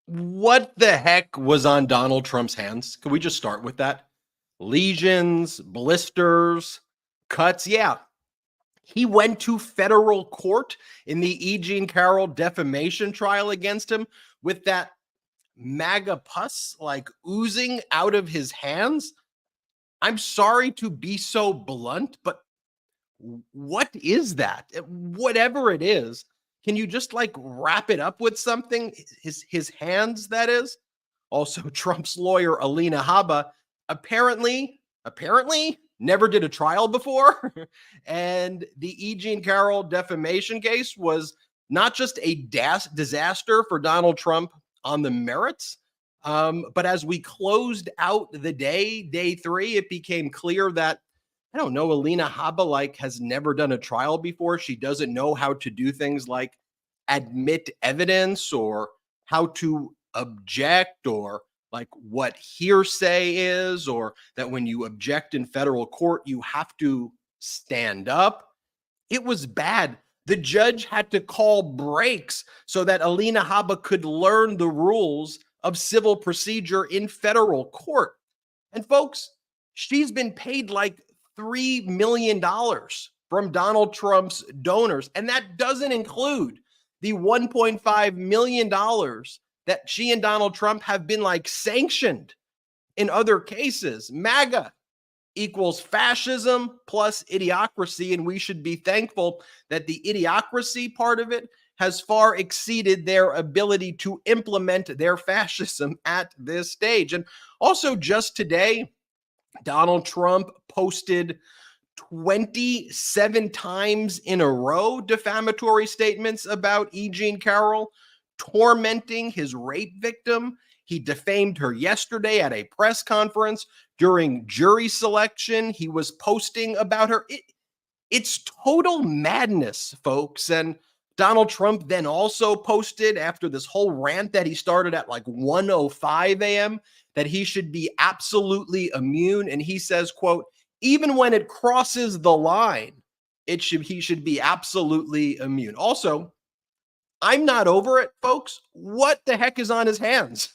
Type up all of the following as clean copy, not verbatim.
What the heck was on Donald Trump's hands? Can we just start with that? Lesions, blisters, cuts. Yeah, he went to federal court in the E. Jean Carroll defamation trial against him with that MAGA pus like oozing out of his hands. I'm sorry to be so blunt, but what is that? Whatever it is, can you just like wrap it up with something? His hands, that is. Also, Trump's lawyer Alina Habba apparently never did a trial before, and the E. Jean Carroll defamation case was not just a disaster for Donald Trump on the merits. But as we closed out the day three, it became clear that I don't know, Alina Habba like has never done a trial before. She doesn't know how to do things like admit evidence or how to object or like what hearsay is, or that when you object in federal court, you have to stand up. It was bad. The judge had to call breaks so that Alina Habba could learn the rules of civil procedure in federal court. And folks, she's been paid like $3 million from Donald Trump's donors. And that doesn't include the $1.5 million that she and Donald Trump have been like sanctioned in other cases. MAGA equals fascism plus idiocracy. And we should be thankful that the idiocracy part of it has far exceeded their ability to implement their fascism at this stage. And also just today, Donald Trump posted 27 times in a row defamatory statements about E. Jean Carroll, tormenting his rape victim. He defamed her yesterday at a press conference. During jury selection, he was posting about her. It's total madness, folks. And Donald Trump then also posted after this whole rant that he started at like 1:05 a.m. that he should be absolutely immune. And he says, quote, even when it crosses the line, he should be absolutely immune. Also, I'm not over it, folks. What the heck is on his hands?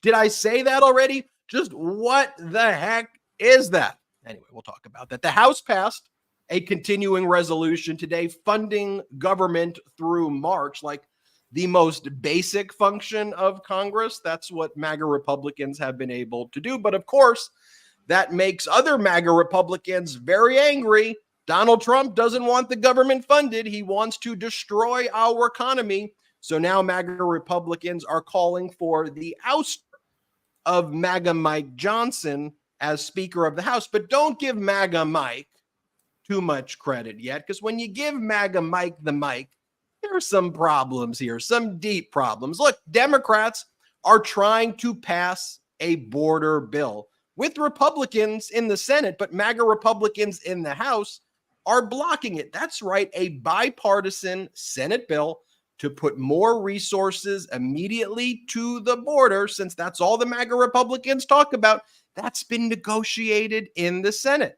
Did I say that already? Just what the heck is that? Anyway, we'll talk about that. The House passed a continuing resolution today funding government through March, like the most basic function of Congress. That's what MAGA Republicans have been able to do. But of course, that makes other MAGA Republicans very angry. Donald Trump doesn't want the government funded. He wants to destroy our economy. So now MAGA Republicans are calling for the ouster of MAGA Mike Johnson as Speaker of the House. But don't give MAGA Mike too much credit yet, because when you give MAGA Mike the mic, there are some problems here, some deep problems. Look, Democrats are trying to pass a border bill with Republicans in the Senate, but MAGA Republicans in the House are blocking it. That's right, a bipartisan Senate bill to put more resources immediately to the border, since that's all the MAGA Republicans talk about. That's been negotiated in the Senate.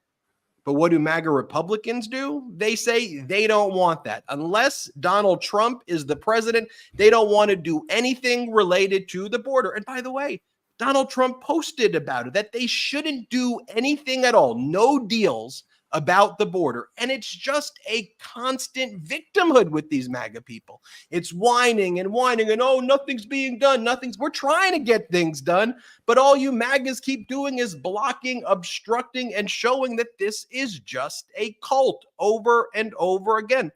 But what do MAGA Republicans do? They say they don't want that. Unless Donald Trump is the president, they don't want to do anything related to the border. And by the way, Donald Trump posted about it, that they shouldn't do anything at all, no deals about the border. And it's just a constant victimhood with these MAGA people. It's whining and oh, nothing's being done. We're trying to get things done, but all you MAGAs keep doing is blocking, obstructing, and showing that this is just a cult over and over again.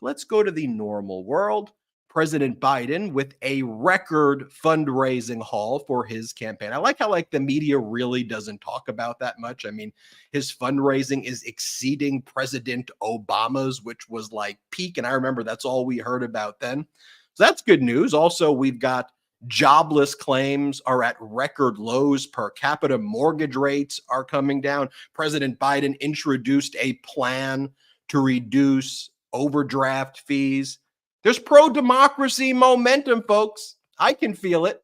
Let's go to the normal world. President Biden with a record fundraising haul for his campaign. I like how the media really doesn't talk about that much. I mean, his fundraising is exceeding President Obama's, which was like peak. And I remember that's all we heard about then. So that's good news. Also, we've got jobless claims are at record lows. Per capita mortgage rates are coming down. President Biden introduced a plan to reduce overdraft fees. There's pro-democracy momentum, folks. I can feel it.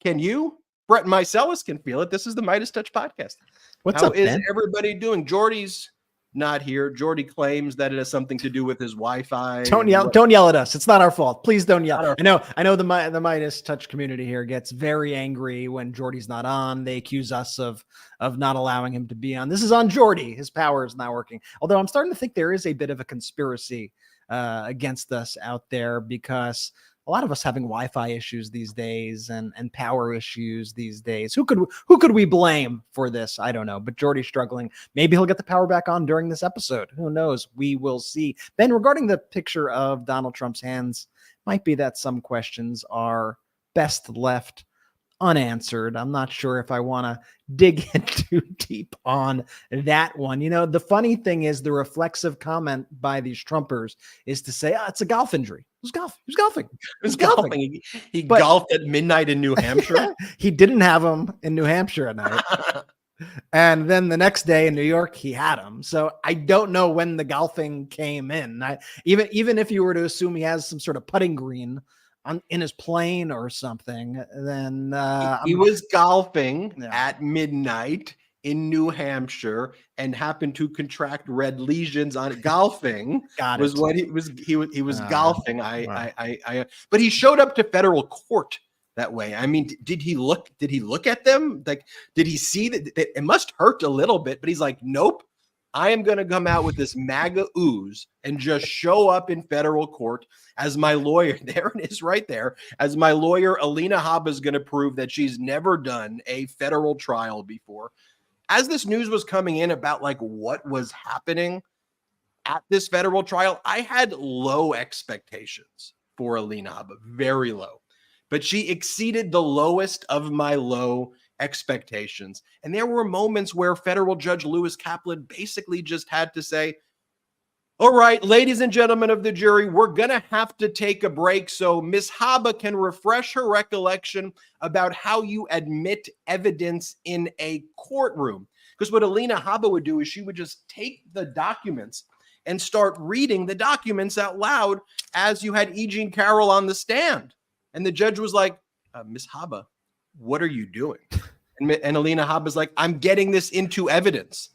Can you? Brett Meiselas can feel it. This is the MeidasTouch Podcast. What's How up, is Ben? everybody doing? Jordy's not here. Jordy claims that it has something to do with his Wi-Fi. Don't yell at us. It's not our fault. Please don't yell. I know the MeidasTouch community here gets very angry when Jordy's not on. They accuse us of not allowing him to be on. This is on Jordy. His power is not working. Although I'm starting to think there is a bit of a conspiracy against us out there, because a lot of us having Wi-Fi issues these days and power issues these days. Who could we blame for this? I don't know, but Jordy's struggling. Maybe he'll get the power back on during this episode. Who knows? We will see. Ben, regarding the picture of Donald Trump's hands, might be that some questions are best left unanswered. I'm not sure if I want to dig in too deep on that one. You know, the funny thing is the reflexive comment by these Trumpers is to say, it's a golf injury. He was golfing. He golfed at midnight in New Hampshire. He didn't have him in New Hampshire at night. And then the next day in New York, he had him. So I don't know when the golfing came in. Even if you were to assume he has some sort of putting green in his plane or something, then he was golfing at midnight in New Hampshire and happened to contract red lesions on golfing. Was what he was golfing. But he showed up to federal court that way. I mean, did he look at them? Like, did he see that it must hurt a little bit? But he's like, nope. I am going to come out with this MAGA ooze and just show up in federal court as my lawyer. There it is right there. As my lawyer, Alina Habba, is going to prove that she's never done a federal trial before. As this news was coming in about like what was happening at this federal trial, I had low expectations for Alina Habba, very low. But she exceeded the lowest of my low expectations. And there were moments where federal judge Lewis Kaplan basically just had to say, all right, ladies and gentlemen of the jury, we're going to have to take a break so Ms. Habba can refresh her recollection about how you admit evidence in a courtroom. Because what Alina Habba would do is she would just take the documents and start reading the documents out loud as you had E. Jean Carroll on the stand. And the judge was like, Ms. Habba, what are you doing? And Alina Habba's like, I'm getting this into evidence.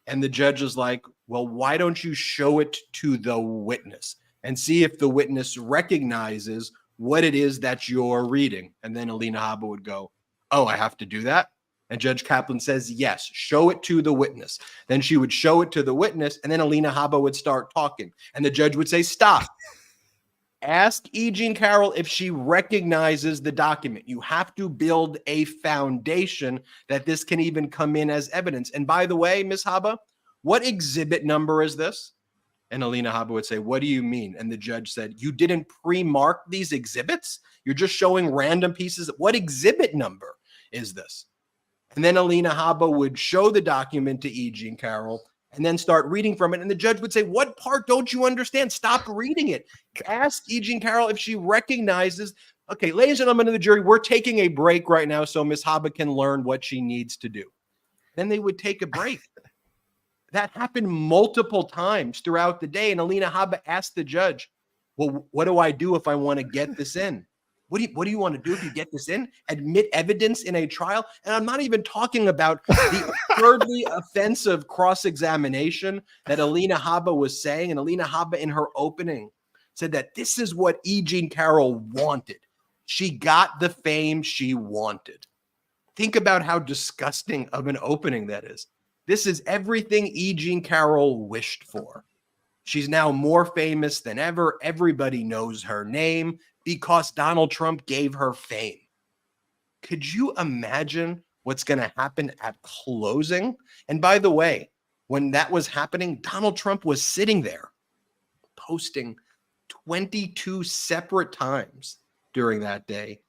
And the judge is like, well, why don't you show it to the witness and see if the witness recognizes what it is that you're reading? And then Alina Habba would go, oh, I have to do that? And Judge Kaplan says, yes, show it to the witness. Then she would show it to the witness, and then Alina Habba would start talking. And the judge would say, stop. Ask E. Jean Carroll if she recognizes the document. You have to build a foundation that this can even come in as evidence. And by the way, Ms. Habba, what exhibit number is this? And Alina Habba would say, what do you mean? And the judge said, you didn't pre-mark these exhibits? You're just showing random pieces. What exhibit number is this? And then Alina Habba would show the document to E. Jean Carroll and then start reading from it. And the judge would say, what part don't you understand? Stop reading it. Ask E. Jean Carroll if she recognizes, okay, ladies and gentlemen of the jury, we're taking a break right now so Ms. Habba can learn what she needs to do. Then they would take a break. That happened multiple times throughout the day. And Alina Habba asked the judge, well, what do I do if I want to get this in? What do you want to do if you get this in? Admit evidence in a trial? And I'm not even talking about the absurdly offensive cross-examination that Alina Habba was saying. And Alina Habba in her opening said that this is what E. Jean Carroll wanted. She got the fame she wanted. Think about how disgusting of an opening that is. This is everything E. Jean Carroll wished for. She's now more famous than ever. Everybody knows her name because Donald Trump gave her fame. Could you imagine what's going to happen at closing? And by the way, when that was happening, Donald Trump was sitting there posting 22 separate times during that day,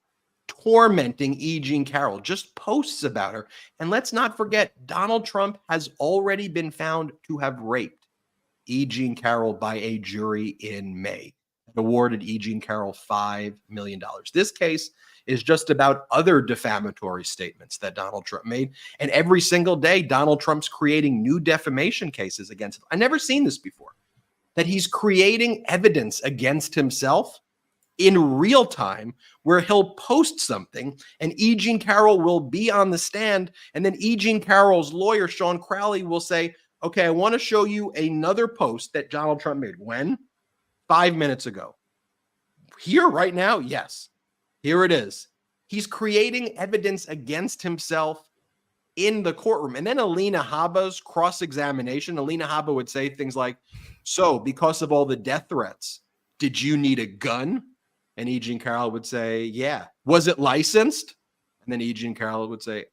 tormenting E. Jean Carroll, just posts about her. And let's not forget, Donald Trump has already been found to have raped E. Jean Carroll by a jury in May. Awarded E. Jean Carroll $5 million. This case is just about other defamatory statements that Donald Trump made. And every single day, Donald Trump's creating new defamation cases against him. I've never seen this before, that he's creating evidence against himself in real time where he'll post something and E. Jean Carroll will be on the stand. And then E. Jean Carroll's lawyer, Sean Crowley, will say, Okay, I want to show you another post that Donald Trump made. When? 5 minutes ago. Here, right now? Yes. Here it is. He's creating evidence against himself in the courtroom. And then Alina Habba's cross-examination, Alina Habba would say things like, so because of all the death threats, did you need a gun? And E. Jean Carroll would say, yeah. Was it licensed? And then E. Jean Carroll would say,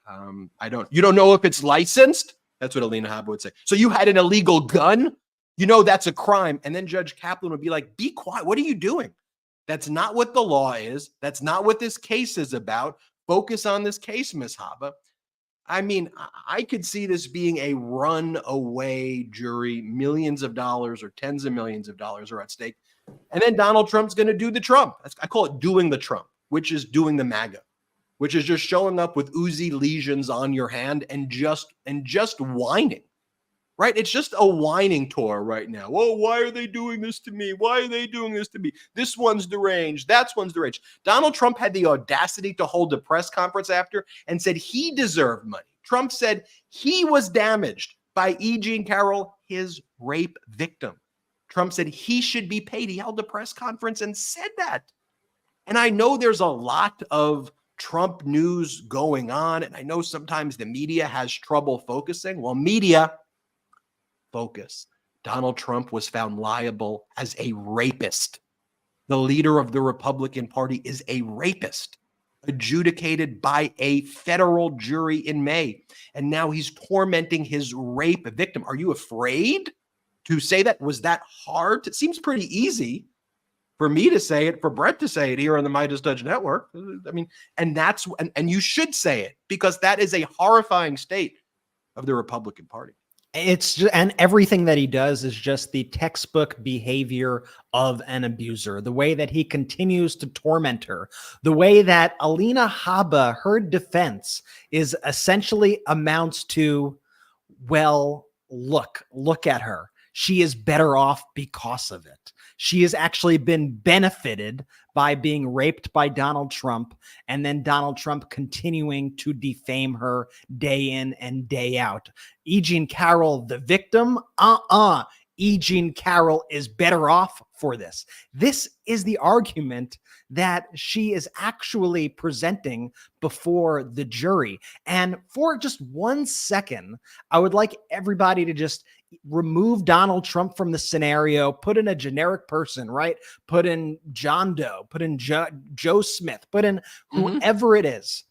you don't know if it's licensed? That's what Alina Habba would say. So you had an illegal gun? You know that's a crime. And then Judge Kaplan would be like, be quiet. What are you doing? That's not what the law is. That's not what this case is about. Focus on this case, Ms. Habba. I mean, I could see this being a runaway jury. Millions of dollars or tens of millions of dollars are at stake. And then Donald Trump's going to do the Trump. I call it doing the Trump, which is doing the MAGA, which is just showing up with Uzi lesions on your hand and just whining. Right? It's just a whining tour right now. Oh, why are they doing this to me? Why are they doing this to me? This one's deranged. That one's deranged. Donald Trump had the audacity to hold a press conference after and said he deserved money. Trump said he was damaged by E. Jean Carroll, his rape victim. Trump said he should be paid. He held a press conference and said that. And I know there's a lot of Trump news going on, and I know sometimes the media has trouble focusing. Well, media, focus. Donald Trump was found liable as a rapist. The leader of the Republican Party is a rapist, adjudicated by a federal jury in May. And now he's tormenting his rape victim. Are you afraid to say that? Was that hard? It seems pretty easy for me to say it, for Brett to say it here on the MeidasTouch Network. I mean, and you should say it, because that is a horrifying state of the Republican Party. It's just, and everything that he does is just the textbook behavior of an abuser. The way that he continues to torment her, the way that Alina Habba, her defense is essentially amounts to, well, look at her. She is better off because of it. She has actually been benefited by being raped by Donald Trump, and then Donald Trump continuing to defame her day in and day out. E. Jean Carroll, the victim, E. Jean Carroll is better off for this. This is the argument that she is actually presenting before the jury. And for just 1 second, I would like everybody to just remove Donald Trump from the scenario, put in a generic person, right? Put in John Doe, put in Joe Smith, put in whoever it is,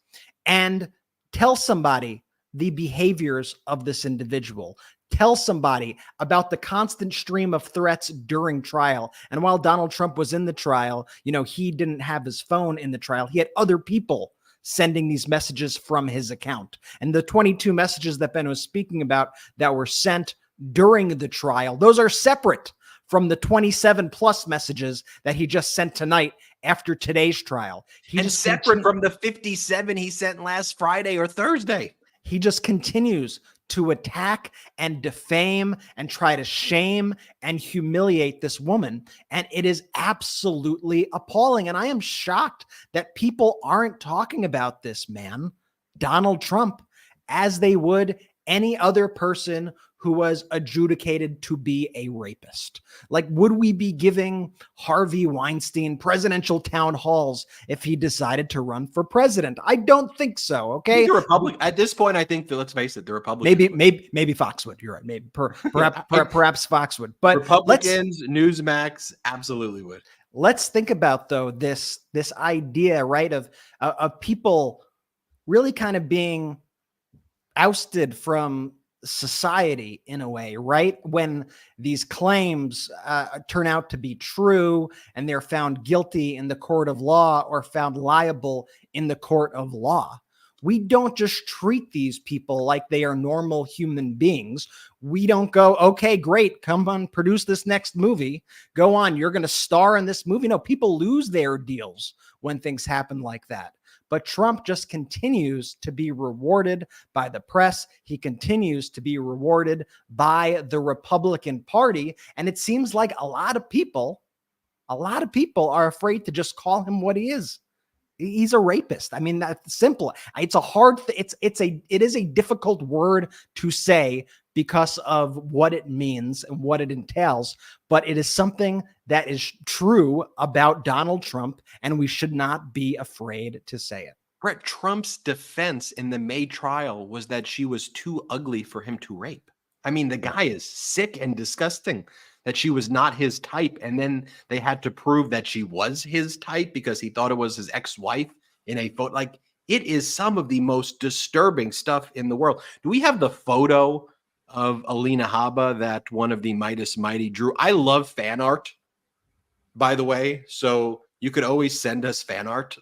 and tell somebody the behaviors of this individual. Tell somebody about the constant stream of threats during trial. And while Donald Trump was in the trial, he didn't have his phone in the trial. He had other people sending these messages from his account. And the 22 messages that Ben was speaking about that were sent during the trial, those are separate from the 27 plus messages that he just sent tonight after today's trial. And separate from the 57 he sent last Friday or Thursday. He just continues to attack and defame and try to shame and humiliate this woman. And it is absolutely appalling. And I am shocked that people aren't talking about this man, Donald Trump, as they would any other person who was adjudicated to be a rapist. Like, would we be giving Harvey Weinstein presidential town halls if he decided to run for president? I don't think so. Okay. The Republic at this point, I think, let's face it, the Republicans. Maybe Fox would. You're right. Maybe perhaps Fox would. But Republicans, Newsmax absolutely would. Let's think about, though, this idea, right, of people really kind of being ousted from society in a way, right? When these claims turn out to be true and they're found guilty in the court of law or found liable in the court of law. We don't just treat these people like they are normal human beings. We don't go, okay, great, come on, produce this next movie. Go on, you're going to star in this movie. No, people lose their deals when things happen like that. But Trump just continues to be rewarded by the press. He continues to be rewarded by the Republican Party. And it seems like a lot of people are afraid to just call him what he is. He's a rapist. I mean, that's simple. It's a hard, it is a difficult word to say because of what it means and what it entails, but it is something that is true about Donald Trump, and we should not be afraid to say it. Brett, Trump's defense in the May trial was that she was too ugly for him to rape. I mean, the guy is sick and disgusting, that she was not his type. And then they had to prove that she was his type because he thought it was his ex-wife in a photo. Like, it is some of the most disturbing stuff in the world. Do we have the photo of Alina Habba that one of the Midas Mighty drew? I love fan art, by the way. So you could always send us fan art.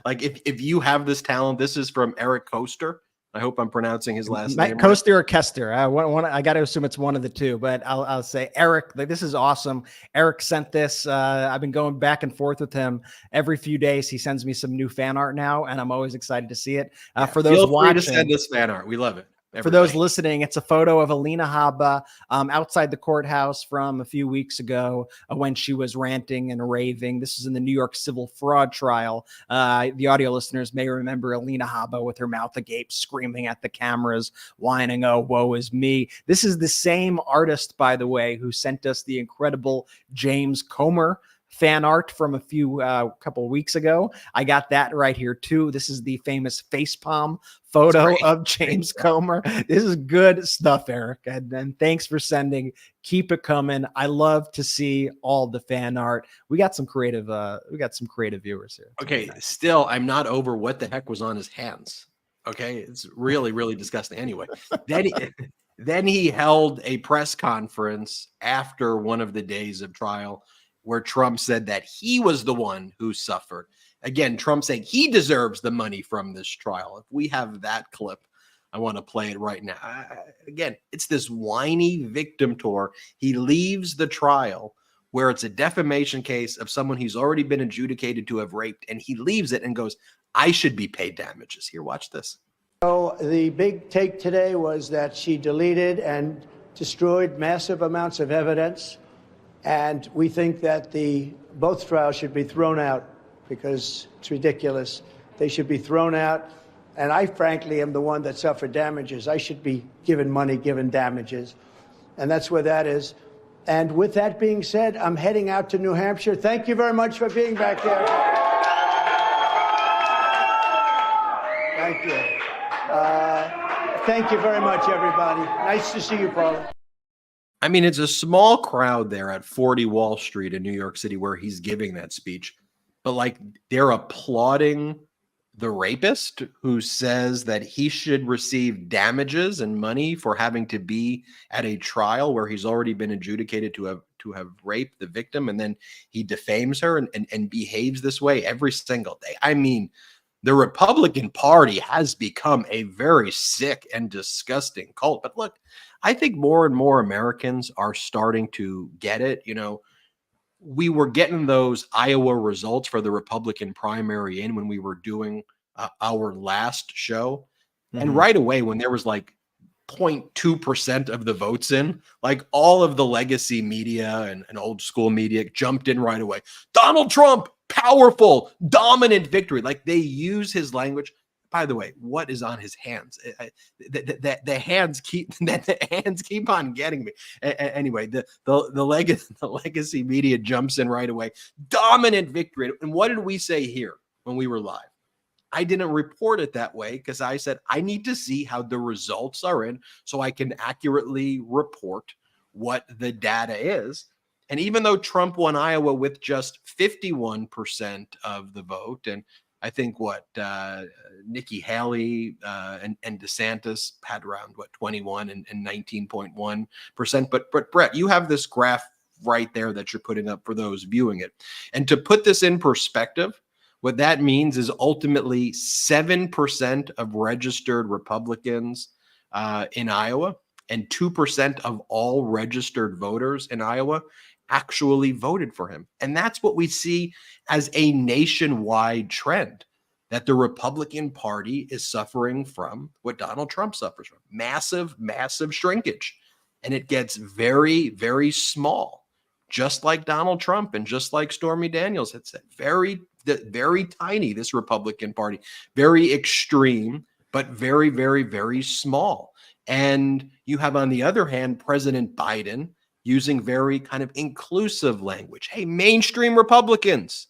Like if you have this talent, this is from Eric Koester. I hope I'm pronouncing his last name Koester or Kester. I got to assume it's one of the two, but I'll say Eric. This is awesome. Eric sent this. I've been going back and forth with him every few days. He sends me some new fan art now, and I'm always excited to see it. For those watching, to send us fan art. We love it. For those listening, it's a photo of Alina Habba outside the courthouse from a few weeks ago when she was ranting and raving. This is in the New York civil fraud trial. The audio listeners may remember Alina Habba with her mouth agape, screaming at the cameras, whining, "Oh, woe is me." This is the same artist, by the way, who sent us the incredible James Comer fan art from a few couple weeks ago. I got that right here too. This is the famous facepalm photo of James Comer. This is good stuff, Eric. And then thanks for sending. Keep it coming. I love to see all the fan art. We got some creative viewers here. Okay, still, I'm not over what the heck was on his hands. Okay, it's really, really disgusting. Anyway, then he held a press conference after one of the days of trial where Trump said that he was the one who suffered. Again, Trump saying he deserves the money from this trial. If we have that clip, I want to play it right now. Again, it's this whiny victim tour. He leaves the trial where it's a defamation case of someone he's already been adjudicated to have raped, and he leaves it and goes, I should be paid damages. Here, watch this. So the big take today was that she deleted and destroyed massive amounts of evidence. And we think that both trials should be thrown out because it's ridiculous. They should be thrown out. And I, frankly, am the one that suffered damages. I should be given money, given damages. And that's where that is. And with that being said, I'm heading out to New Hampshire. Thank you very much for being back there. Thank you. Thank you very much, everybody. Nice to see you, Paula. I mean, it's a small crowd there at 40 Wall Street in New York City where he's giving that speech, but like they're applauding the rapist who says that he should receive damages and money for having to be at a trial where he's already been adjudicated to have raped the victim, and then he defames her and behaves this way every single day. I mean, the Republican Party has become a very sick and disgusting cult. But look, I think more and more Americans are starting to get it. You know, we were getting those Iowa results for the Republican primary in when we were doing our last show. Mm-hmm. And right away, when there was like 0.2% of the votes in, like all of the legacy media and old school media jumped in right away. Donald Trump, powerful, dominant victory. Like they use his language. By the way, what is on his hands? The hands keep on getting me. Anyway, the legacy media jumps in right away. Dominant victory. And what did we say here when we were live? I didn't report it that way because I said I need to see how the results are in so I can accurately report what the data is. And even though Trump won Iowa with just 51% of the vote, and I think Nikki Haley and DeSantis had around 21 and 19.1%. But Brett, you have this graph right there that you're putting up for those viewing it. And to put this in perspective, what that means is ultimately 7% of registered Republicans in Iowa and 2% of all registered voters in Iowa actually voted for him. And that's what we see as a nationwide trend, that the Republican Party is suffering from what Donald Trump suffers from, massive, massive shrinkage. And it gets very, very small, just like Donald Trump and just like Stormy Daniels had said, very tiny, this Republican Party, very extreme, but very, very, very small. And you have, on the other hand, President Biden using very kind of inclusive language. Hey, mainstream Republicans,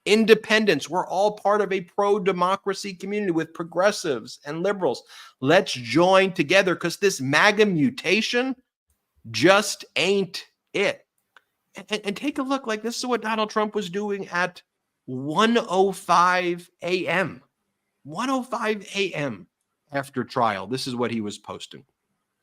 independents, we're all part of a pro-democracy community with progressives and liberals. Let's join together because this MAGA mutation just ain't it. And take a look, like this is what Donald Trump was doing at 1:05 a.m. 1:05 a.m. after trial. This is what he was posting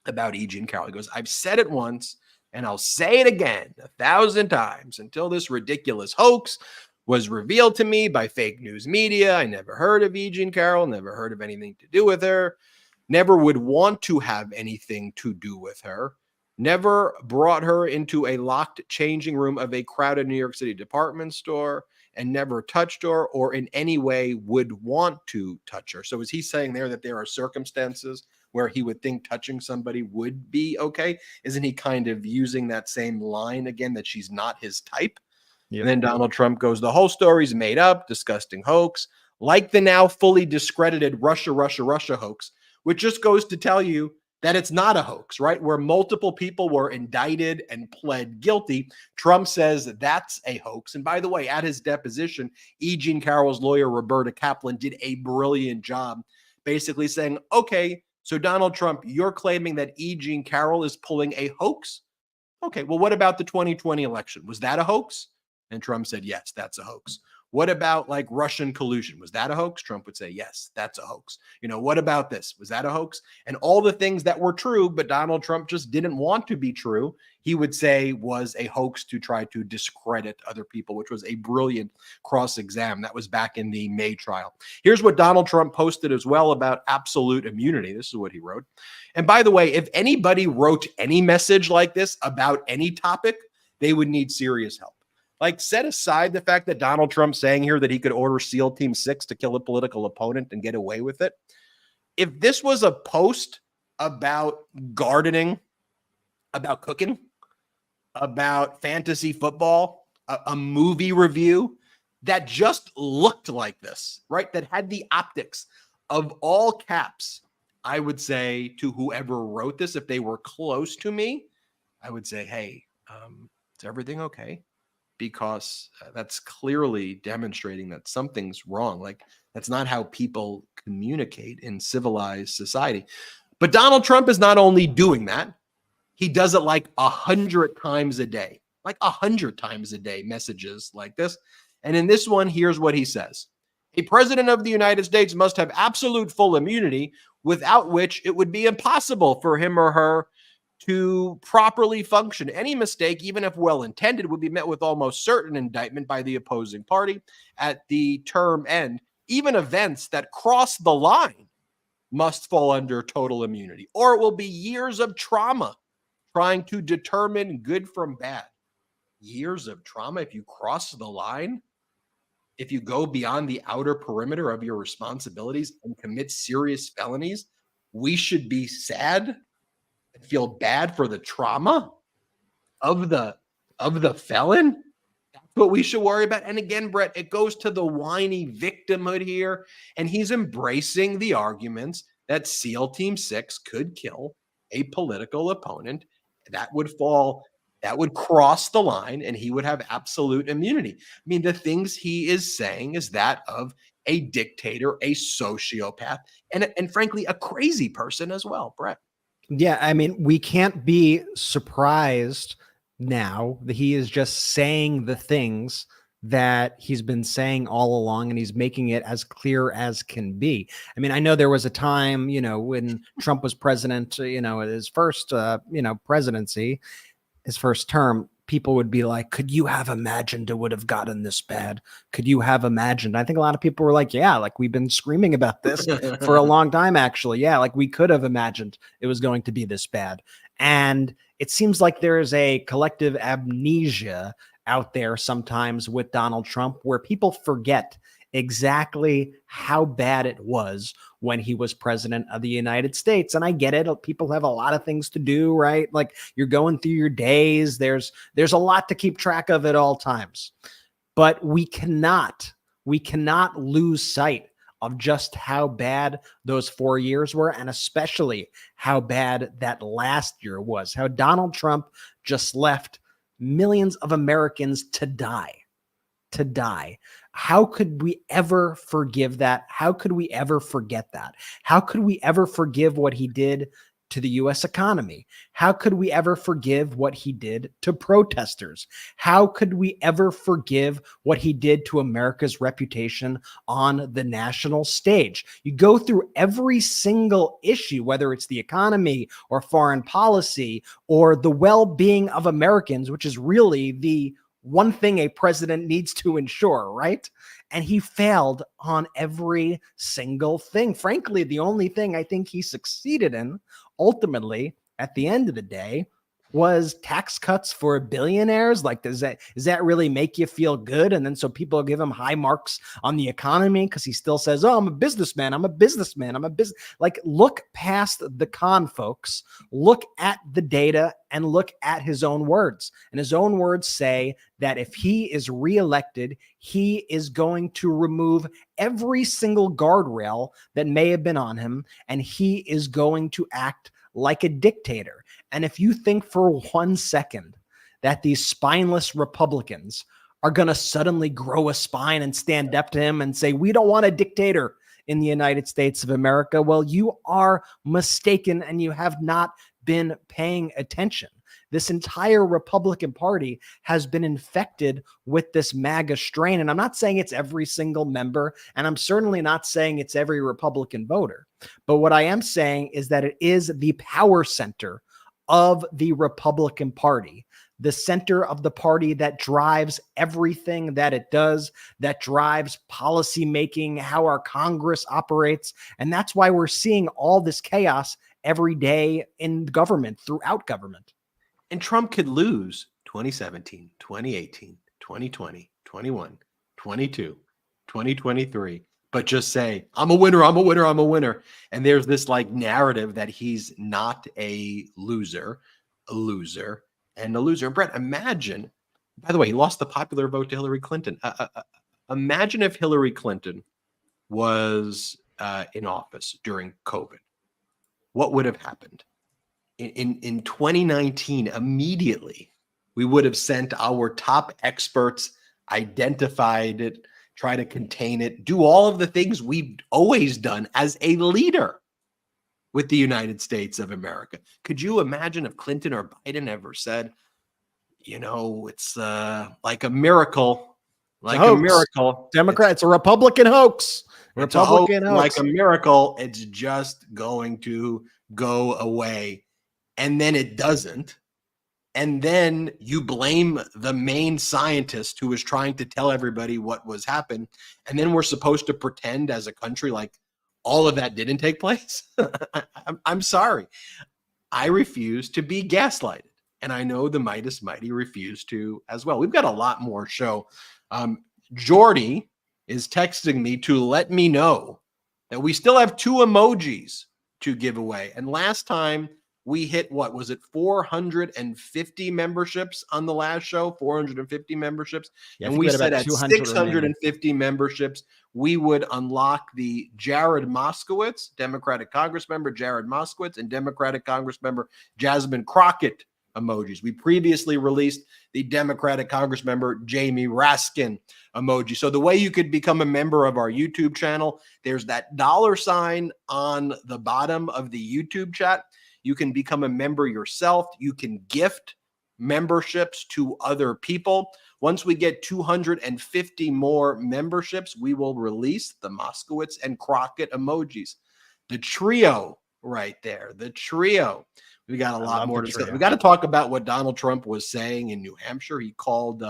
about E. Jean Carroll. He goes, I've said it once and I'll say it again 1,000 times until this ridiculous hoax was revealed to me by fake news media. I never heard of E. Jean Carroll, never heard of anything to do with her, never would want to have anything to do with her, never brought her into a locked changing room of a crowded New York City department store, and never touched her or in any way would want to touch her. So is he saying there that there are circumstances where he would think touching somebody would be okay? Isn't he kind of using that same line again, that she's not his type? Yep. And then Donald Trump goes, the whole story's made up, disgusting hoax, like the now fully discredited Russia hoax, which just goes to tell you that it's not a hoax, right? Where multiple people were indicted and pled guilty. Trump says that's a hoax. And by the way, at his deposition, E. Jean Carroll's lawyer, Roberta Kaplan, did a brilliant job basically saying, okay, so Donald Trump, you're claiming that E. Jean Carroll is pulling a hoax? Okay, well, what about the 2020 election? Was that a hoax? And Trump said, yes, that's a hoax. What about like Russian collusion? Was that a hoax? Trump would say, yes, that's a hoax. You know, what about this? Was that a hoax? And all the things that were true, but Donald Trump just didn't want to be true, he would say was a hoax to try to discredit other people, which was a brilliant cross-exam. That was back in the May trial. Here's what Donald Trump posted as well about absolute immunity. This is what he wrote. And by the way, if anybody wrote any message like this about any topic, they would need serious help. Like, set aside the fact that Donald Trump's saying here that he could order SEAL Team 6 to kill a political opponent and get away with it. If this was a post about gardening, about cooking, about fantasy football, a movie review that just looked like this, right? That had the optics of all caps, I would say to whoever wrote this, if they were close to me, I would say, hey, is everything okay? Because that's clearly demonstrating that something's wrong. Like, that's not how people communicate in civilized society. But Donald Trump is not only doing that, he does it like 100 times a day, like 100 times a day, messages like this. And in this one, here's what he says. A president of the United States must have absolute full immunity, without which it would be impossible for him or her to properly function. Any mistake, even if well-intended, would be met with almost certain indictment by the opposing party at the term end. Even events that cross the line must fall under total immunity, or it will be years of trauma trying to determine good from bad. Years of trauma if you cross the line, if you go beyond the outer perimeter of your responsibilities and commit serious felonies, we should be sad and feel bad for the trauma of the felon. That's what we should worry about. And again, Brett, it goes to the whiny victimhood here. And he's embracing the arguments that SEAL Team 6 could kill a political opponent. That would cross the line and he would have absolute immunity. I mean, the things he is saying is that of a dictator, a sociopath, and frankly, a crazy person as well, Brett. Yeah, I mean, we can't be surprised now that he is just saying the things that he's been saying all along, and he's making it as clear as can be. I mean, I know there was a time, when Trump was president, his first, presidency, his first term, people would be like, could you have imagined it would have gotten this bad? Could you have imagined? I think a lot of people were like, yeah, like we've been screaming about this for a long time, actually. Yeah, like we could have imagined it was going to be this bad. And it seems like there is a collective amnesia out there sometimes with Donald Trump where people forget exactly how bad it was when he was president of the United States. And I get it. People have a lot of things to do, right? Like you're going through your days. There's a lot to keep track of at all times. But we cannot lose sight of just how bad those 4 years were, and especially how bad that last year was, how Donald Trump just left millions of Americans to die. How could we ever forgive that? How could we ever forget that? How could we ever forgive what he did to the U.S. economy? How could we ever forgive what he did to protesters? How could we ever forgive what he did to America's reputation on the national stage? You go through every single issue, whether it's the economy or foreign policy or the well-being of Americans, which is really the one thing a president needs to ensure, right? And he failed on every single thing. Frankly, the only thing I think he succeeded in, ultimately, at the end of the day, was tax cuts for billionaires. Like, does that really make you feel good? And then so people give him high marks on the economy because he still says, oh, I'm a businessman. Like, look past the con, folks. Look at the data and look at his own words. And his own words say that if he is reelected, he is going to remove every single guardrail that may have been on him, and he is going to act like a dictator. And if you think for 1 second that these spineless Republicans are going to suddenly grow a spine and stand up to him and say, we don't want a dictator in the United States of America, well, you are mistaken and you have not been paying attention. This entire Republican Party has been infected with this MAGA strain. And I'm not saying it's every single member, and I'm certainly not saying it's every Republican voter. But what I am saying is that it is the power center of the Republican Party, the center of the party that drives everything that it does, that drives policy making, how our Congress operates. And that's why we're seeing all this chaos every day in government, throughout government. And Trump could lose 2017, 2018, 2020, 21, 22, 2023, but just say, I'm a winner, I'm a winner, I'm a winner. And there's this like narrative that he's not a loser, and a loser. And Brett, imagine, by the way, he lost the popular vote to Hillary Clinton. Imagine if Hillary Clinton was in office during COVID. What would have happened? In 2019, immediately, we would have sent our top experts, identified it, try to contain it, do all of the things we've always done as a leader with the United States of America. Could you imagine if Clinton or Biden ever said, you know, it's like a miracle, like a miracle. Democrat, it's a Republican hoax. Republican hoax. Like a miracle, it's just going to go away. And then it doesn't. And then you blame the main scientist who was trying to tell everybody what was happening. And then we're supposed to pretend as a country like all of that didn't take place. I'm sorry. I refuse to be gaslighted. And I know the Meidas Mighty refuse to as well. We've got a lot more show. Jordy is texting me to let me know that we still have 2 emojis to give away. And last time, we hit, what was it, 450 memberships on the last show, 450 memberships. Yeah, and we said at 650 memberships, we would unlock the Jared Moskowitz, Democratic Congress member Jared Moskowitz, and Democratic Congress member Jasmine Crockett emojis. We previously released the Democratic Congress member Jamie Raskin emoji. So the way you could become a member of our YouTube channel, there's that $sign on the bottom of the YouTube chat. You can become a member yourself. You can gift memberships to other people. Once we get 250 more memberships, we will release the Moskowitz and Crockett emojis. The trio right there, the trio. We got a lot more to say. We got to talk about what Donald Trump was saying in New Hampshire. He called,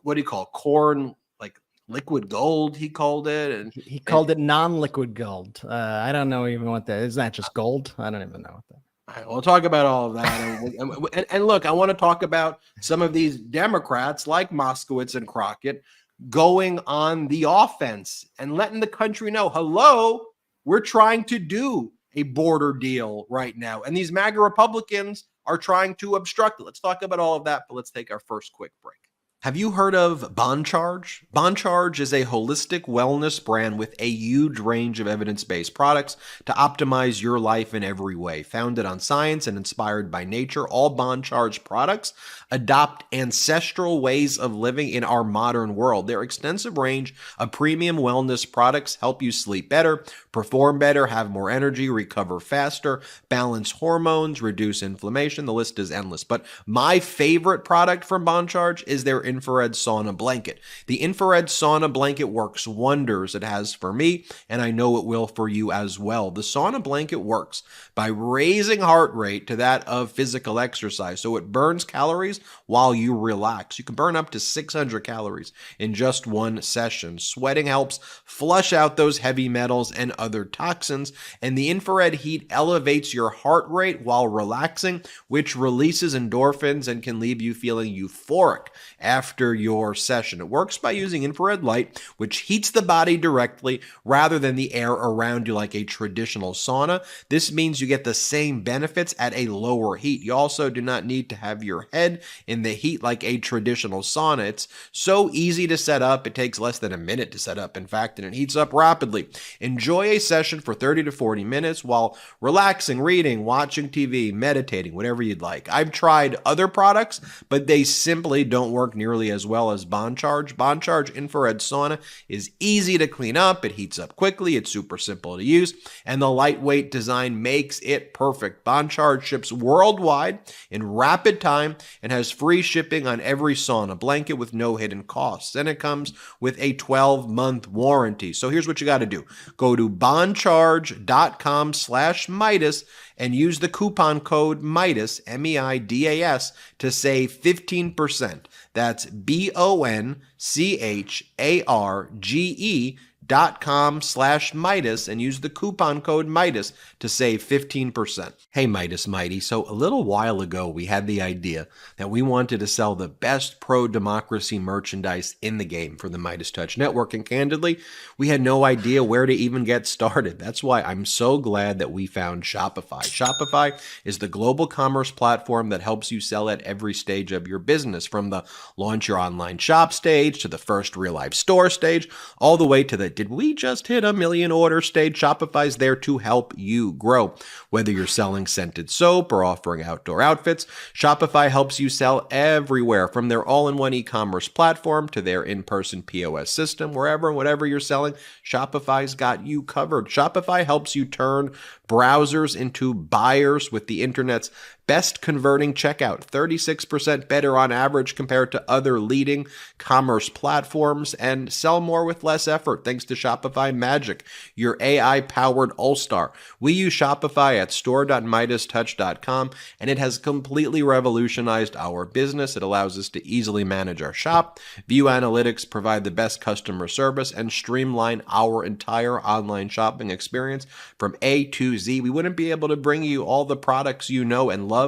what do you call corn, like liquid gold, he called it. And he called it non-liquid gold. I don't know even what that is. That just gold? I don't even know what that is. All right, we'll talk about all of that. And look, I want to talk about some of these Democrats like Moskowitz and Crockett going on the offense and letting the country know, hello, we're trying to do a border deal right now. And these MAGA Republicans are trying to obstruct it. Let's talk about all of that, but let's take our first quick break. Have you heard of BondCharge? BondCharge is a holistic wellness brand with a huge range of evidence-based products to optimize your life in every way. Founded on science and inspired by nature, all BondCharge products adopt ancestral ways of living in our modern world. Their extensive range of premium wellness products help you sleep better, perform better, have more energy, recover faster, balance hormones, reduce inflammation. The list is endless. But my favorite product from BondCharge is their infrared sauna blanket. The infrared sauna blanket works wonders. It has for me, and I know it will for you as well. The sauna blanket works by raising heart rate to that of physical exercise, so it burns calories while you relax. You can burn up to 600 calories in just one session. Sweating helps flush out those heavy metals and other toxins, and the infrared heat elevates your heart rate while relaxing, which releases endorphins and can leave you feeling euphoric after your session. It works by using infrared light, which heats the body directly rather than the air around you like a traditional sauna. This means you get the same benefits at a lower heat. You also do not need to have your head in the heat like a traditional sauna. It's so easy to set up. It takes less than a minute to set up, in fact, and it heats up rapidly. Enjoy a session for 30 to 40 minutes while relaxing, reading, watching TV, meditating, whatever you'd like. I've tried other products, but they simply don't work nearly as well as BondCharge. BondCharge infrared sauna is easy to clean up. It heats up quickly. It's super simple to use, and the lightweight design makes it perfect. BondCharge ships worldwide in rapid time and has free shipping on every sauna blanket with no hidden costs. And it comes with a 12-month warranty. So here's what you got to do. Go to bondcharge.com/Meidas and use the coupon code Meidas, M-E-I-D-A-S, to save 15%. That's BONCHARGE.com/Meidas and use the coupon code Meidas to save 15%. Hey, Meidas Mighty. So a little while ago, we had the idea that we wanted to sell the best pro-democracy merchandise in the game for the MeidasTouch Network. And candidly, we had no idea where to even get started. That's why I'm so glad that we found Shopify. Shopify is the global commerce platform that helps you sell at every stage of your business, from the launch your online shop stage to the first real life store stage, all the way to the did we just hit a million order stage. Shopify's there to help you grow. Whether you're selling scented soap or offering outdoor outfits, Shopify helps you sell everywhere, from their all-in-one e-commerce platform to their in-person POS system. Wherever and whatever you're selling, Shopify's got you covered. Shopify helps you turn browsers into buyers with the internet's best converting checkout, 36% better on average compared to other leading commerce platforms, and sell more with less effort thanks to Shopify Magic, your AI-powered all-star. We use Shopify at store.meidastouch.com, and it has completely revolutionized our business. It allows us to easily manage our shop, view analytics, provide the best customer service, and streamline our entire online shopping experience from A to Z. We wouldn't be able to bring you all the products you know and love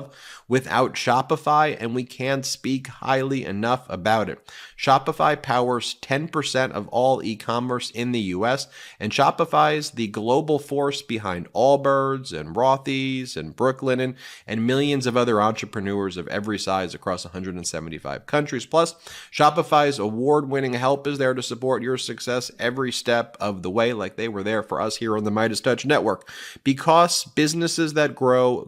without Shopify, and we can't speak highly enough about it. Shopify powers 10% of all e-commerce in the US, and Shopify is the global force behind Allbirds and Rothy's and Brooklinen and millions of other entrepreneurs of every size across 175 countries. Plus, Shopify's award-winning help is there to support your success every step of the way, like they were there for us here on the MeidasTouch Network. Because businesses that grow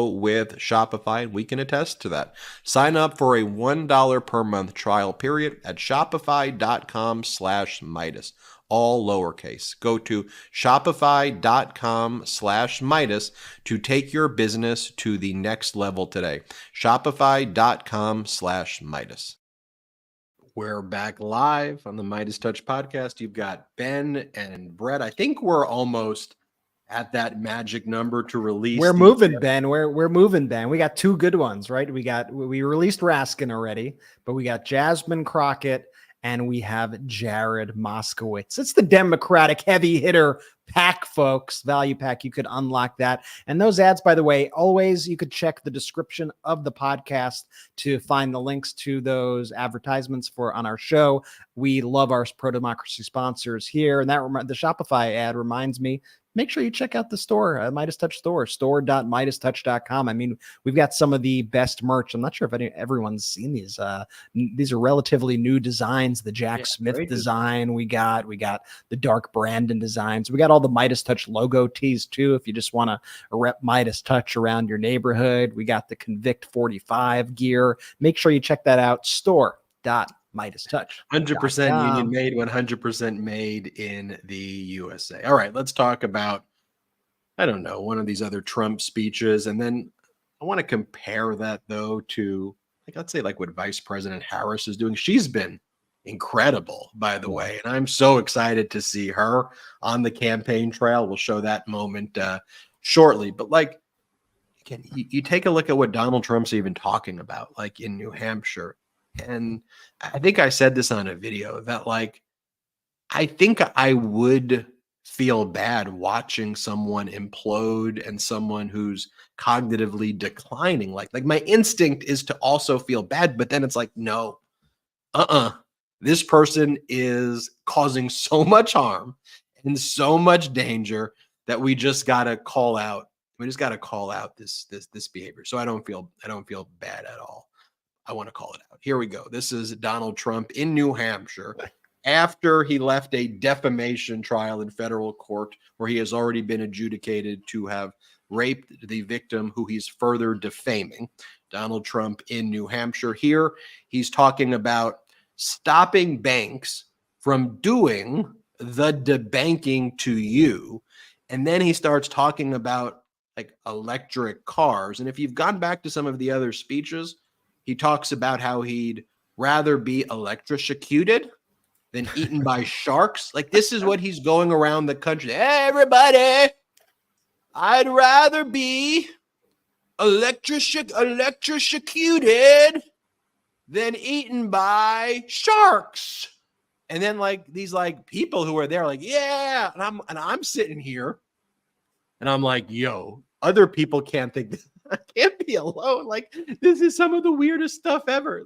with Shopify, and we can attest to that. Sign up for a $1 per month trial period at shopify.com/Meidas, all lowercase. Go to shopify.com/Meidas to take your business to the next level today. Shopify.com/Meidas. We're back live on the MeidasTouch Podcast. You've got Ben and Brett. I think we're almost at that magic number to release. We're moving, Ben. We're moving, Ben. We got two good ones, right? We released Raskin already, but we got Jasmine Crockett and we have Jared Moskowitz. It's the Democratic heavy hitter pack, folks. Value pack. You could unlock that. And those ads, by the way, always you could check the description of the podcast to find the links to those advertisements for on our show. We love our pro-democracy sponsors here. And that the Shopify ad reminds me, make sure you check out the store, MeidasTouch store, store.meidastouch.com. I mean, we've got some of the best merch. I'm not sure if everyone's seen these. These are relatively new designs. The Jack Smith design we got the dark Brandon designs. We got all the MeidasTouch logo tees too. If you just want to rep MeidasTouch around your neighborhood, we got the Convict 45 gear. Make sure you check that out. Store.MeidasTouch. 100% union made, 100% made in the USA. All right, let's talk about, I don't know, one of these other Trump speeches. And then I want to compare that, though, to, like, let's say, like what Vice President Harris is doing. She's been incredible, by the way. And I'm so excited to see her on the campaign trail. We'll show that moment shortly. But, like, again, you take a look at what Donald Trump's even talking about, like in New Hampshire. And I think I said this on a video that, like, I think I would feel bad watching someone implode and someone who's cognitively declining. Like my instinct is to also feel bad, but then it's like, no, this person is causing so much harm and so much danger that we just got to call out. We just got to call out this behavior. So I don't feel bad at all. I want to call it out. Here we go. This is Donald Trump in New Hampshire after he left a defamation trial in federal court where he has already been adjudicated to have raped the victim who he's further defaming. Donald Trump in New Hampshire. Here, he's talking about stopping banks from doing the debanking to you. And then he starts talking about, like, electric cars. And if you've gone back to some of the other speeches, he talks about how he'd rather be electrocuted than eaten by sharks. Like, this is what he's going around the country. Hey, everybody, I'd rather be electrocuted than eaten by sharks. And then, like, these, like, people who are there, like, yeah. And I'm sitting here and I'm like, yo, other people can't think this. I can't be alone. Like, this is some of the weirdest stuff ever.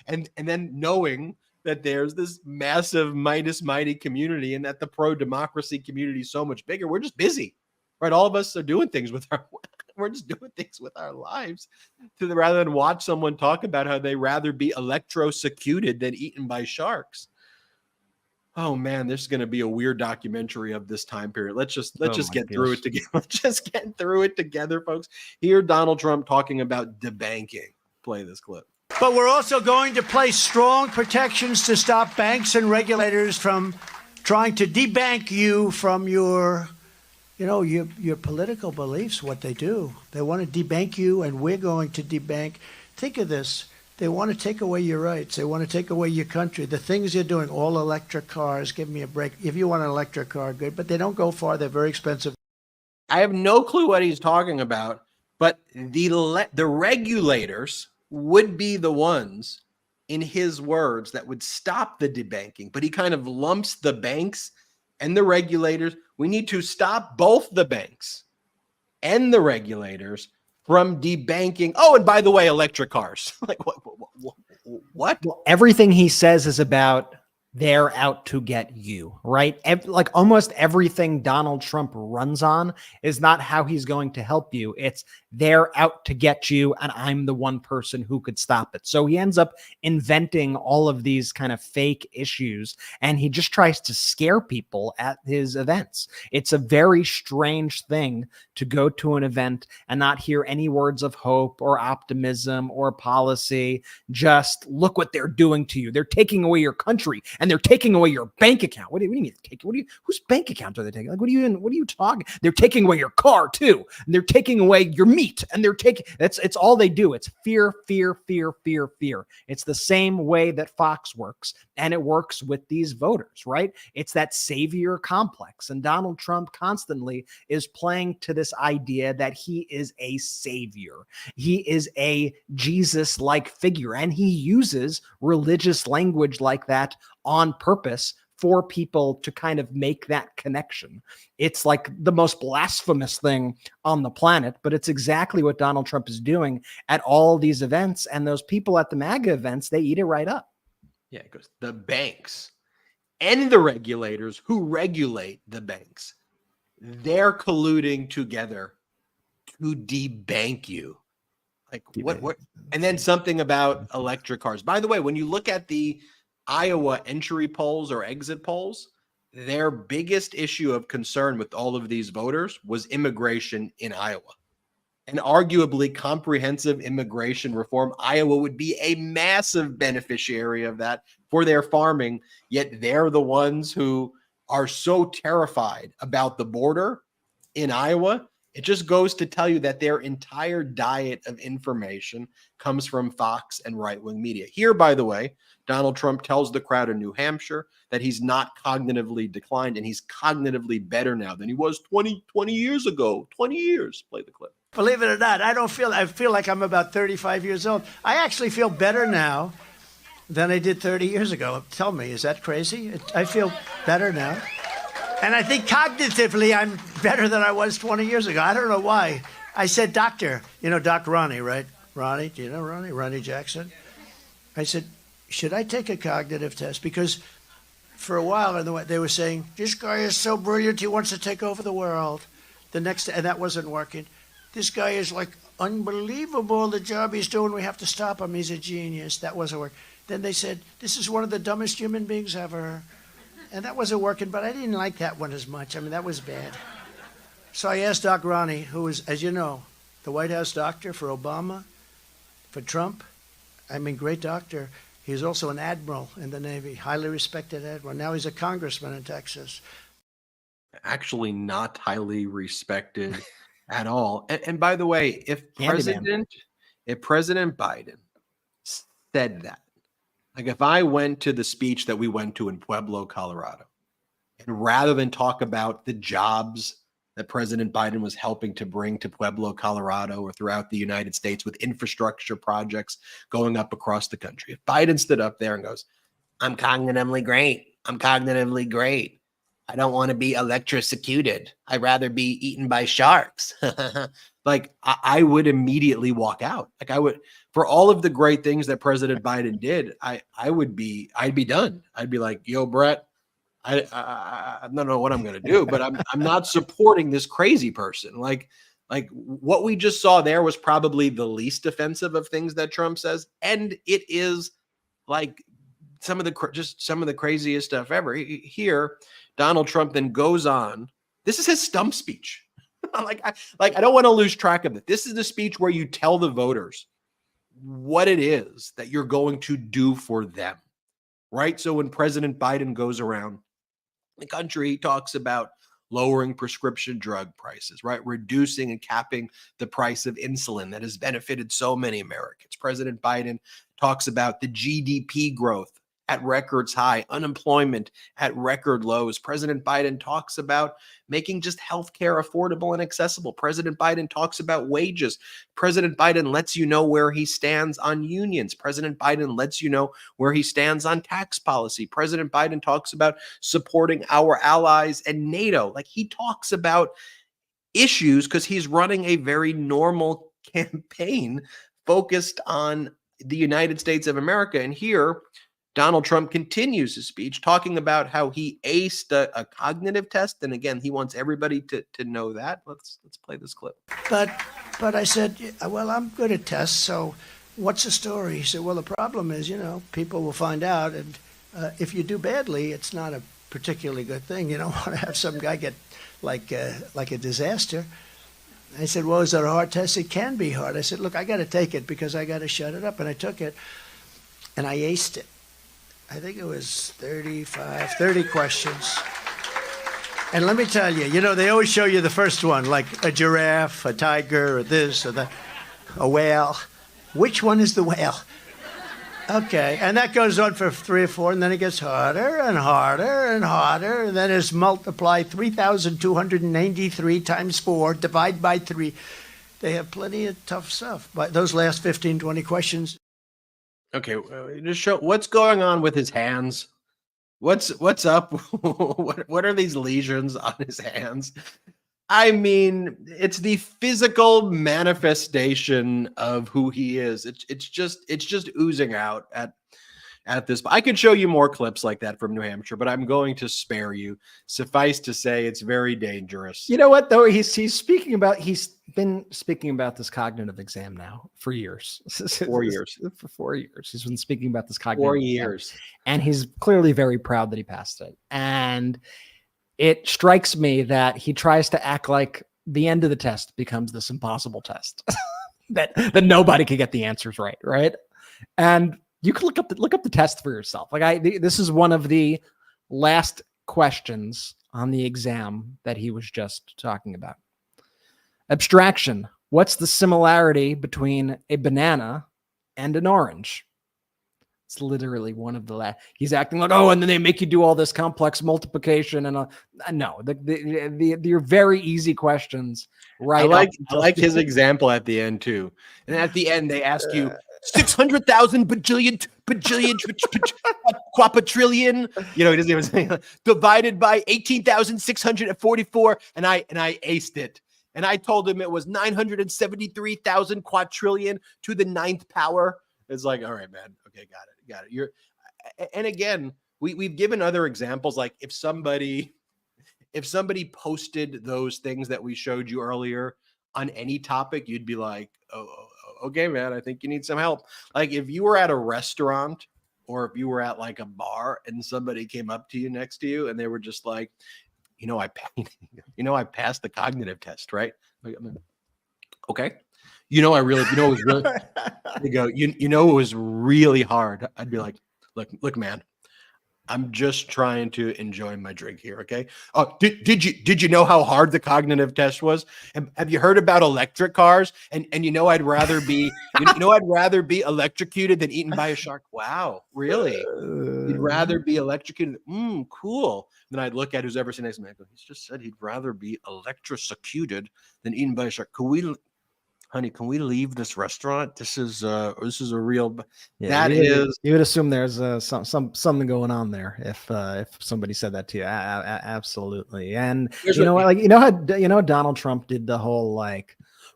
And then knowing that there's this massive Mighty community and that the pro-democracy community is so much bigger, we're just busy, right? All of us are doing things with we're just doing things with our lives rather than watch someone talk about how they rather be electrocuted than eaten by sharks. Oh man, this is going to be a weird documentary of this time period. Let's just get through it together. Let's just get through it together, folks. Hear Donald Trump talking about debanking. Play this clip. But we're also going to place strong protections to stop banks and regulators from trying to debank you from your political beliefs, what they do. They want to debank you, and we're going to debank. Think of this. They want to take away your rights. They want to take away your country. The things you're doing, all electric cars, give me a break. If you want an electric car, good, but they don't go far. They're very expensive. I have no clue what he's talking about, but the regulators would be the ones, in his words, that would stop the debanking. But he kind of lumps the banks and the regulators. We need to stop both the banks and the regulators from debanking. Oh, and by the way, electric cars. Like, what? Well, everything he says is about they're out to get you, right? Like almost everything Donald Trump runs on is not how he's going to help you. It's they're out to get you, and I'm the one person who could stop it. So he ends up inventing all of these kind of fake issues, and he just tries to scare people at his events. It's a very strange thing to go to an event and not hear any words of hope or optimism or policy. Just look what they're doing to you. They're taking away your country, and they're taking away your bank account. What do you mean taking? Whose bank account are they taking? Like, what are you talking? They're taking away your car too, and they're taking away your meat, and they're taking. It's all they do. It's fear, fear, fear, fear, fear. It's the same way that Fox works, and it works with these voters, right? It's that savior complex, and Donald Trump constantly is playing to this idea that he is a savior. He is a Jesus-like figure, and he uses religious language like that on purpose for people to kind of make that connection. It's like the most blasphemous thing on the planet, but it's exactly what Donald Trump is doing at all these events. And those people at the MAGA events, they eat it right up. Yeah, it goes, the banks and the regulators who regulate the banks they're colluding together to debank you. Like what? And then something about electric cars. By the way, when you look at the Iowa entry polls or exit polls, their biggest issue of concern with all of these voters was immigration in Iowa. And arguably comprehensive immigration reform, Iowa would be a massive beneficiary of that for their farming, yet they're the ones who are so terrified about the border in Iowa. It just goes to tell you that their entire diet of information comes from Fox and right-wing media. Here, by the way, Donald Trump tells the crowd in New Hampshire that he's not cognitively declined and he's cognitively better now than he was 20 years ago. 20 years. Play the clip. Believe it or not, I feel like I'm about 35 years old. I actually feel better now than I did 30 years ago. Tell me, is that crazy? I feel better now. And I think cognitively, I'm better than I was 20 years ago. I don't know why. I said, doctor, you know, Doc Ronnie, right? Ronnie, do you know Ronnie? Ronnie Jackson? I said, should I take a cognitive test? Because for a while, they were saying, this guy is so brilliant, he wants to take over the world. And that wasn't working. This guy is like unbelievable, the job he's doing. We have to stop him. He's a genius. That wasn't working. Then they said, this is one of the dumbest human beings ever. And that wasn't working, but I didn't like that one as much. I mean, that was bad. So I asked Doc Ronnie, who is, as you know, the White House doctor for Obama, for Trump. I mean, great doctor. He's also an admiral in the Navy, highly respected admiral. Now he's a congressman in Texas. Actually not highly respected at all. And by the way, if President Biden said that, like if I went to the speech that we went to in Pueblo, Colorado, and rather than talk about the jobs that President Biden was helping to bring to Pueblo, Colorado, or throughout the United States with infrastructure projects going up across the country, if Biden stood up there and goes, I'm cognitively great. I'm cognitively great. I don't want to be electrocuted. I'd rather be eaten by sharks. Like I would immediately walk out. Like I would, for all of the great things that President Biden did, I'd be done. I'd be like, yo, Brett, I don't know what I'm going to do, but I'm not supporting this crazy person. Like what we just saw there was probably the least offensive of things that Trump says. And it is like some of the craziest stuff ever. Here, Donald Trump then goes on. This is his stump speech. I don't want to lose track of it. This is the speech where you tell the voters what it is that you're going to do for them, right? So when President Biden goes around the country, he talks about lowering prescription drug prices, right? Reducing and capping the price of insulin that has benefited so many Americans. President Biden talks about the GDP growth at records high, unemployment at record lows. President Biden talks about making just healthcare affordable and accessible. President Biden talks about wages. President Biden lets you know where he stands on unions. President Biden lets you know where he stands on tax policy. President Biden talks about supporting our allies and NATO. Like he talks about issues because he's running a very normal campaign focused on the United States of America. And here, Donald Trump continues his speech talking about how he aced a cognitive test. And again, he wants everybody to know that. Let's play this clip. But I said, well, I'm good at tests, so what's the story? He said, well, the problem is, people will find out. And if you do badly, it's not a particularly good thing. You don't want to have some guy get like a disaster. I said, well, is it a hard test? It can be hard. I said, look, I got to take it because I got to shut it up. And I took it, and I aced it. I think it was 30 questions. And let me tell you, they always show you the first one, like a giraffe, a tiger, or this, or that, a whale. Which one is the whale? Okay, and that goes on for 3 or 4, and then it gets harder and harder and harder, and then it's multiplied 3,293 times 4, divide by 3. They have plenty of tough stuff. But those last 15, 20 questions. Okay, just show what's going on with his hands. What's up? What are these lesions on his hands? I mean, it's the physical manifestation of who he is. It's just oozing out at at this. I could show you more clips like that from New Hampshire, but I'm going to spare you. Suffice to say, it's very dangerous. You know what, though? He's been speaking about this cognitive exam now for years. 4 years. For 4 years. He's been speaking about this cognitive 4 exam, years. and he's clearly very proud that he passed it. And it strikes me that he tries to act like the end of the test becomes this impossible test that nobody can get the answers right? And you can look up the test for yourself. This is one of the last questions on the exam that he was just talking about. Abstraction. What's the similarity between a banana and an orange? It's literally one of the last. He's acting like, and then they make you do all this complex multiplication and no, your very easy questions. Right. I like his example at the end too. And at the end, they ask you 600,000 bajillion quadrillion. He doesn't even say divided by 18,644, and I aced it. And I told him it was 973,000 quadrillion to the 9th power. It's like, all right, man. Okay, got it. And again, we've given other examples. Like if somebody posted those things that we showed you earlier on any topic, you'd be like, oh, okay, man, I think you need some help. Like if you were at a restaurant or if you were at like a bar and somebody came up to you next to you and they were just like, I passed the cognitive test, right? Like, okay. It was really, they go, it was really hard. I'd be like, look, man, I'm just trying to enjoy my drink here. Okay. Oh, did you know how hard the cognitive test was? And have you heard about electric cars? And I'd rather be, I'd rather be electrocuted than eaten by a shark. Wow. Really? You'd rather be electrocuted. Cool. Then I'd look at who's ever sitting next to me. I go, he's just said he'd rather be electrocuted than eaten by a shark. Honey, can we leave this restaurant? This is a real. Yeah, you would assume there's something going on there if somebody said that to you. Absolutely. And how Donald Trump did the whole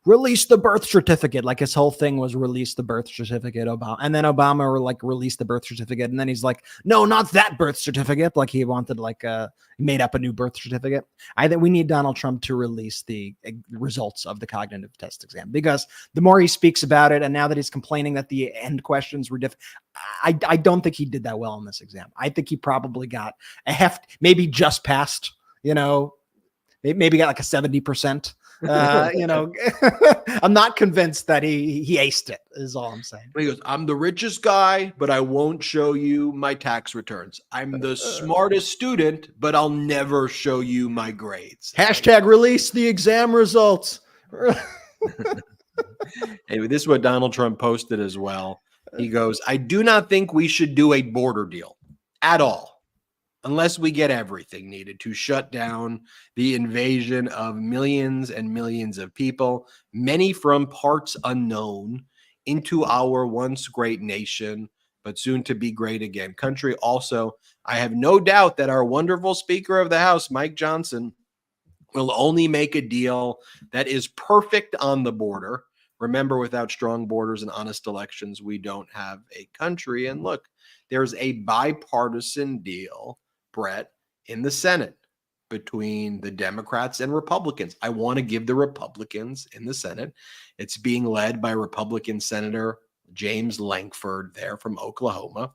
release the birth certificate. Like his whole thing was release the birth certificate. And then Obama released the birth certificate. And then he's like, no, not that birth certificate. Like he wanted made up a new birth certificate. I think we need Donald Trump to release the results of the cognitive test exam, because the more he speaks about it, and now that he's complaining that the end questions were different, I don't think he did that well in this exam. I think he probably got maybe just passed, maybe got like a 70%. I'm not convinced that he aced it, is all I'm saying. He goes, I'm the richest guy, but I won't show you my tax returns. I'm the smartest student, but I'll never show you my grades. Hashtag release the exam results. Anyway, this is what Donald Trump posted as well. He goes, I do not think we should do a border deal at all, unless we get everything needed to shut down the invasion of millions and millions of people, many from parts unknown, into our once great nation, but soon to be great again country. Also, I have no doubt that our wonderful Speaker of the House, Mike Johnson, will only make a deal that is perfect on the border. Remember, without strong borders and honest elections, we don't have a country. And look, there's a bipartisan deal, Brett, in the Senate between the Democrats and Republicans. I want to give the Republicans in the Senate. It's being led by Republican Senator James Lankford there from Oklahoma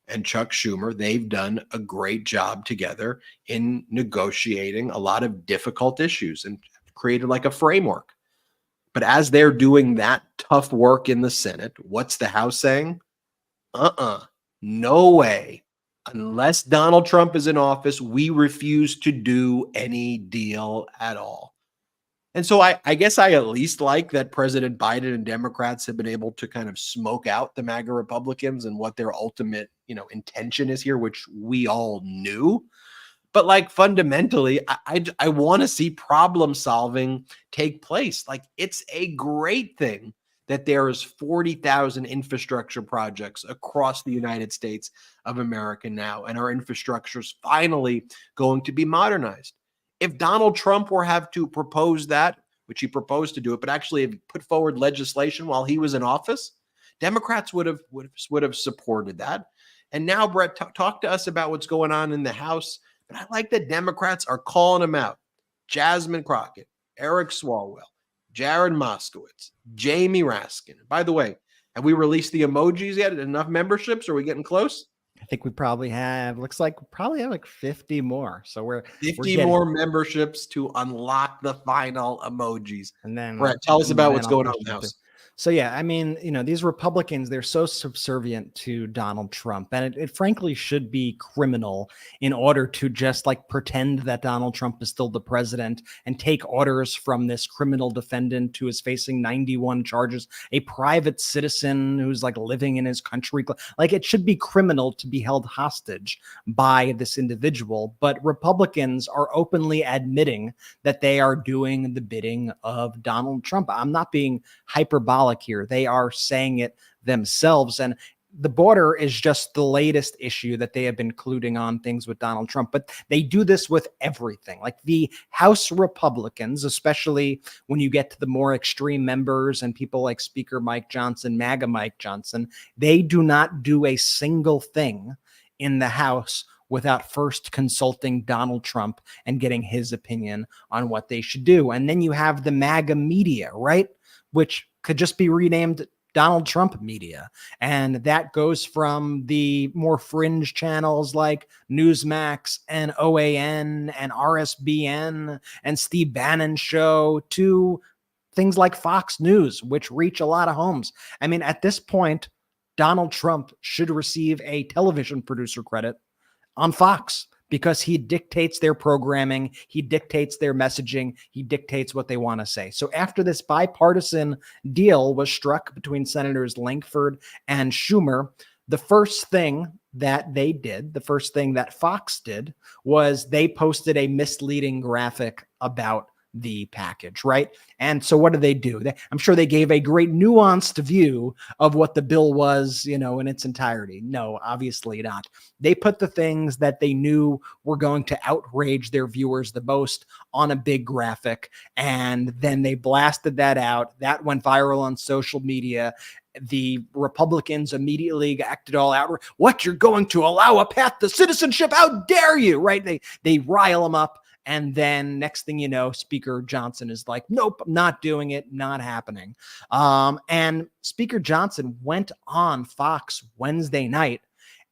and Chuck Schumer. They've done a great job together in negotiating a lot of difficult issues and created a framework. But as they're doing that tough work in the Senate, what's the House saying? No way. Unless Donald Trump is in office, we refuse to do any deal at all. And so I guess I at least like that President Biden and Democrats have been able to kind of smoke out the MAGA Republicans and what their ultimate, intention is here, which we all knew. But fundamentally, I want to see problem solving take place. It's a great thing that there is 40,000 infrastructure projects across the United States of America now, and our infrastructure is finally going to be modernized. If Donald Trump were have to propose that, which he proposed to do it, but actually have put forward legislation while he was in office, Democrats would have supported that. And now, Brett, talk to us about what's going on in the House. But I like that Democrats are calling them out. Jasmine Crockett, Eric Swalwell, Jared Moskowitz, Jamie Raskin. By the way, have we released the emojis yet? Enough memberships? Are we getting close? I think we probably have, looks like we probably have like 50 more. So we're 50 more memberships to unlock the final emojis. And then Brett, tell us about what's going on in the House. So, yeah, I mean, these Republicans, they're so subservient to Donald Trump, and it frankly should be criminal in order to just like pretend that Donald Trump is still the president and take orders from this criminal defendant who is facing 91 charges, a private citizen who's like living in his country. Like, it should be criminal to be held hostage by this individual. But Republicans are openly admitting that they are doing the bidding of Donald Trump. I'm not being hyperbolic here. They are saying it themselves. And the border is just the latest issue that they have been colluding on things with Donald Trump. But they do this with everything. Like the House Republicans, especially when you get to the more extreme members and people like Speaker Mike Johnson, MAGA Mike Johnson, they do not do a single thing in the House without first consulting Donald Trump and getting his opinion on what they should do. And then you have the MAGA media, right? Which could just be renamed Donald Trump media. And that goes from the more fringe channels like Newsmax and OAN and RSBN and Steve Bannon's show to things like Fox News, which reach a lot of homes. I mean, at this point, Donald Trump should receive a television producer credit on Fox, because he dictates their programming, he dictates their messaging, he dictates what they want to say. So after this bipartisan deal was struck between Senators Langford and Schumer, the first thing that they did, the first thing that Fox did, was they posted a misleading graphic about the package, right? And so what do? I'm sure they gave a great nuanced view of what the bill was, in its entirety. No, obviously not. They put the things that they knew were going to outrage their viewers the most on a big graphic, and then they blasted that out. That went viral on social media. The Republicans immediately acted all out. What, you're going to allow a path to citizenship? How dare you, right? They rile them up. And then next thing you know, Speaker Johnson is like, nope, I'm not doing it, not happening. And Speaker Johnson went on Fox Wednesday night,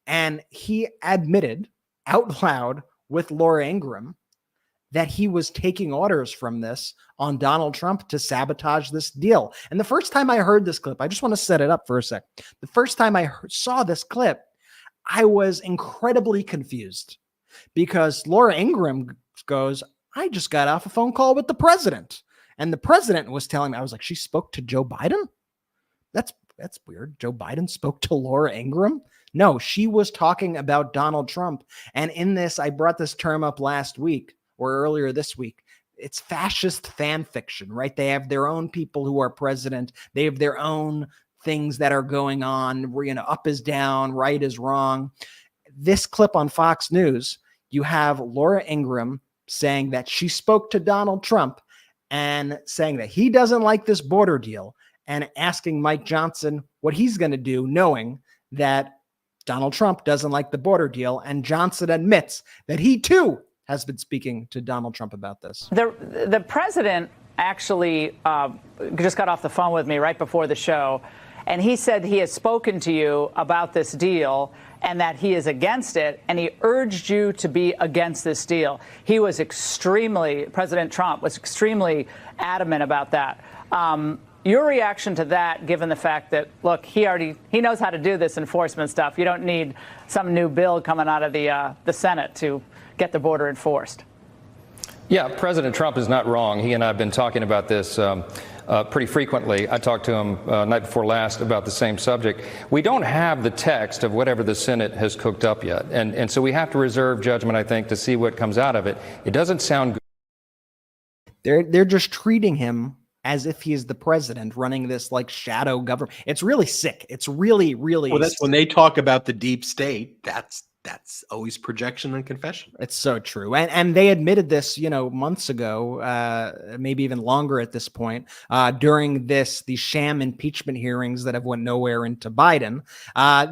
and he admitted out loud with Laura Ingraham that he was taking orders from this on Donald Trump to sabotage this deal. And the first time I heard this clip, I just want to set it up for a sec. The first time I saw this clip, I was incredibly confused because Laura Ingraham goes, I just got off a phone call with the president. And the president was telling me, I was like, she spoke to Joe Biden? That's weird. Joe Biden spoke to Laura Ingraham? No, she was talking about Donald Trump. And in this, I brought this term up last week or earlier this week. It's fascist fan fiction, right? They have their own people who are president. They have their own things that are going on. Up is down, right is wrong. This clip on Fox News, you have Laura Ingraham saying that she spoke to Donald Trump and saying that he doesn't like this border deal and asking Mike Johnson what he's going to do, knowing that Donald Trump doesn't like the border deal. And Johnson admits that he too has been speaking to Donald Trump about this. The president actually just got off the phone with me right before the show, and he said he has spoken to you about this deal and that he is against it, and he urged you to be against this deal. He was President Trump was extremely adamant about that. Your reaction to that, given the fact that, look, he knows how to do this enforcement stuff. You don't need some new bill coming out of the Senate to get the border enforced. Yeah, President Trump is not wrong. He and I have been talking about this pretty frequently. I talked to him night before last about the same subject. We don't have the text of whatever the Senate has cooked up yet. And so we have to reserve judgment, I think, to see what comes out of it. It doesn't sound good. They're just treating him as if he is the president running this like shadow government. It's really sick. It's really, really well, that's sick. When they talk about the deep state, that's that's always projection and confession. It's so true. And they admitted this, months ago, maybe even longer at this point, during these sham impeachment hearings that have went nowhere into Biden.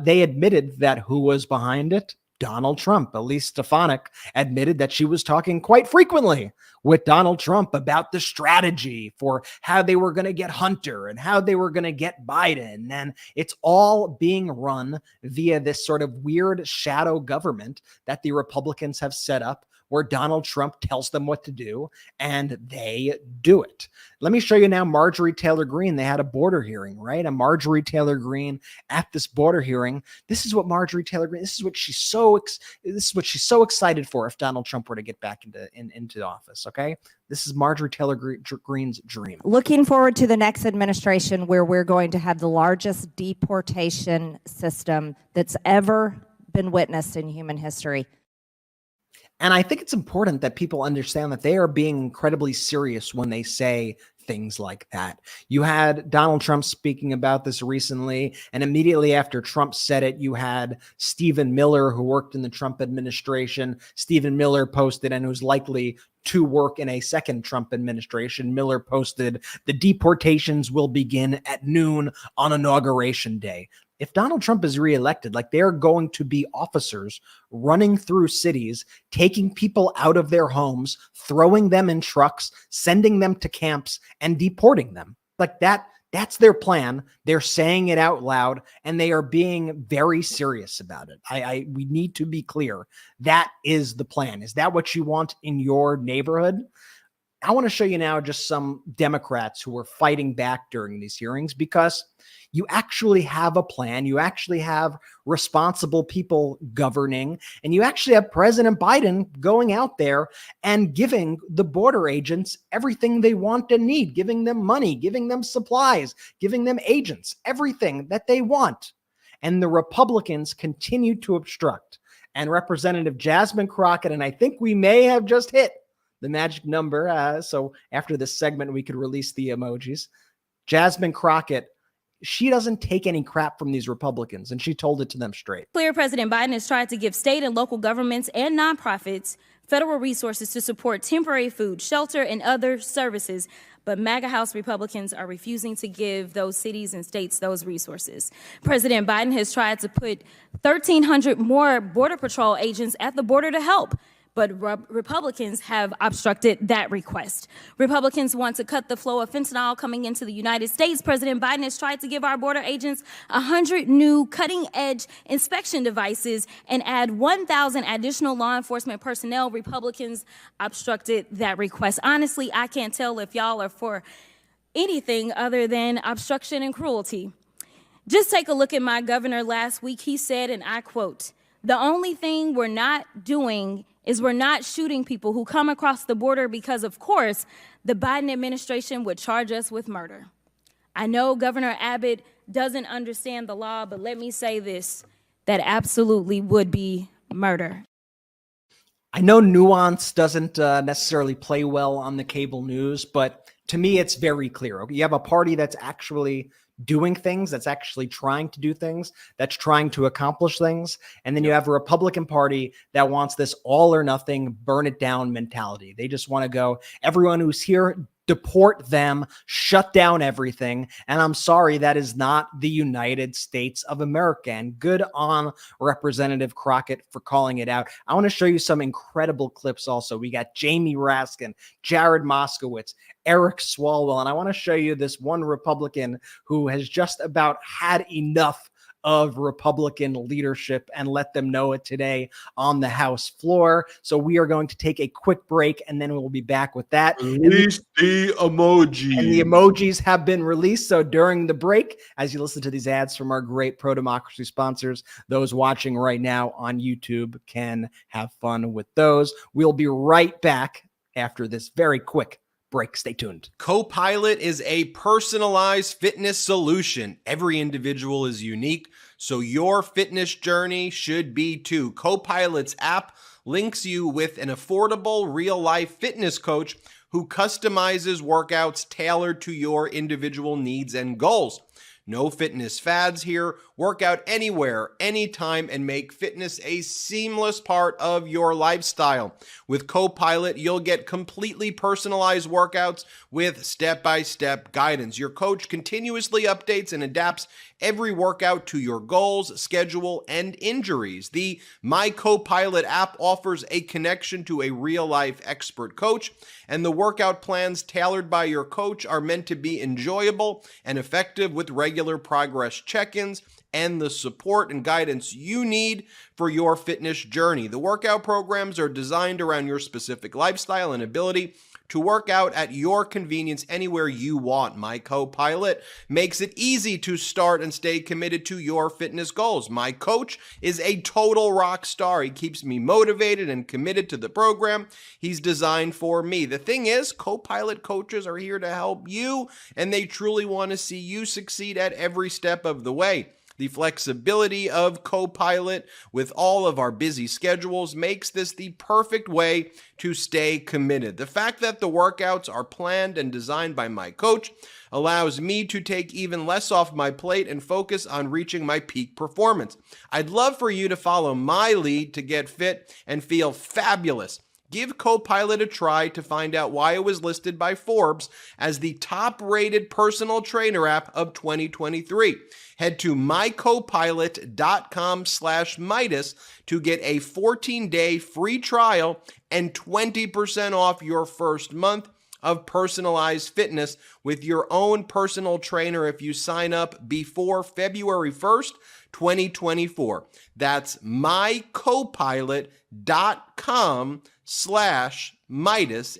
They admitted that who was behind it? Donald Trump. Elise Stefanik admitted that she was talking quite frequently with Donald Trump about the strategy for how they were going to get Hunter and how they were going to get Biden. And it's all being run via this sort of weird shadow government that the Republicans have set up, where Donald Trump tells them what to do and they do it. Let me show you now Marjorie Taylor Greene. They had a border hearing, right? And Marjorie Taylor Greene at this border hearing, this is what Marjorie Taylor Greene, this is what she's so excited for if Donald Trump were to get back into office, okay? This is Marjorie Taylor Greene's dream. Looking forward to the next administration where we're going to have the largest deportation system that's ever been witnessed in human history. And I think it's important that people understand that they are being incredibly serious when they say things like that. You had Donald Trump speaking about this recently, and immediately after Trump said it, you had Stephen Miller, who worked in the Trump administration. Stephen Miller posted, and who's likely to work in a second Trump administration. Miller posted, "The deportations will begin at noon on Inauguration Day." If Donald Trump is reelected, like, they're going to be officers running through cities, taking people out of their homes, throwing them in trucks, sending them to camps, and deporting them. Like, that's their plan. They're saying it out loud, and they are being very serious about it. We need to be clear. That is the plan. Is that what you want in your neighborhood? I want to show you now just some Democrats who were fighting back during these hearings, because you actually have a plan. You actually have responsible people governing, and you actually have President Biden going out there and giving the border agents everything they want and need, giving them money, giving them supplies, giving them agents, everything that they want. And the Republicans continue to obstruct. And Representative Jasmine Crockett, and I think we may have just hit the magic number. So after this segment, we could release the emojis. Jasmine Crockett, she doesn't take any crap from these Republicans, and she told it to them straight. Clear President Biden has tried to give state and local governments and nonprofits federal resources to support temporary food, shelter, and other services. But MAGA House Republicans are refusing to give those cities and states those resources. President Biden has tried to put 1,300 more Border Patrol agents at the border to help. But Republicans have obstructed that request. Republicans want to cut the flow of fentanyl coming into the United States. President Biden has tried to give our border agents 100 new cutting-edge inspection devices and add 1,000 additional law enforcement personnel. Republicans obstructed that request. Honestly, I can't tell if y'all are for anything other than obstruction and cruelty. Just take a look at my governor last week. He said, and I quote, "The only thing we're not doing is we're not shooting people who come across the border because, of course, the Biden administration would charge us with murder." I know Governor Abbott doesn't understand the law, but let me say this, that absolutely would be murder. I know nuance doesn't necessarily play well on the cable news, but to me, it's very clear. Okay? You have a party that's actually doing things, that's actually trying to do things, that's trying to accomplish things. And then you have a Republican Party that wants this all or nothing, burn it down mentality. They just want to go, everyone who's here, deport them, shut down everything. And I'm sorry, that is not the United States of America. And good on Representative Crockett for calling it out. I want to show you some incredible clips also. We got Jamie Raskin, Jared Moskowitz, Eric Swalwell, and I want to show you this one Republican who has just about had enough of Republican leadership and let them know it today on the House floor. So we are going to take a quick break, and then we'll be back with that. Release the emoji. And the emojis have been released. So during the break, as you listen to these ads from our great pro-democracy sponsors, those watching right now on YouTube can have fun with those. We'll be right back after this very quick break. Stay tuned. Copilot is a personalized fitness solution. Every individual is unique, so your fitness journey should be too. Copilot's app links you with an affordable real-life fitness coach who customizes workouts tailored to your individual needs and goals. No fitness fads here. Work out anywhere, anytime, and make fitness a seamless part of your lifestyle. With Copilot, you'll get completely personalized workouts with step-by-step guidance. Your coach continuously updates and adapts every workout to your goals, schedule, and injuries. The My Copilot app offers a connection to a real-life expert coach, and the workout plans tailored by your coach are meant to be enjoyable and effective with regular progress check-ins and the support and guidance you need for your fitness journey. The workout programs are designed around your specific lifestyle and ability to work out at your convenience anywhere you want. My Copilot makes it easy to start and stay committed to your fitness goals. My coach is a total rock star. He keeps me motivated and committed to the program he's designed for me. The thing is, Copilot coaches are here to help you, and they truly want to see you succeed at every step of the way. The flexibility of Copilot with all of our busy schedules makes this the perfect way to stay committed. The fact that the workouts are planned and designed by my coach allows me to take even less off my plate and focus on reaching my peak performance. I'd love for you to follow my lead to get fit and feel fabulous. Give Copilot a try to find out why it was listed by Forbes as the top-rated personal trainer app of 2023. Head to mycopilot.com/Meidas to get a 14-day free trial and 20% off your first month of personalized fitness with your own personal trainer if you sign up before February 1st, 2024. That's mycopilot.com/Meidas, MEIDAS,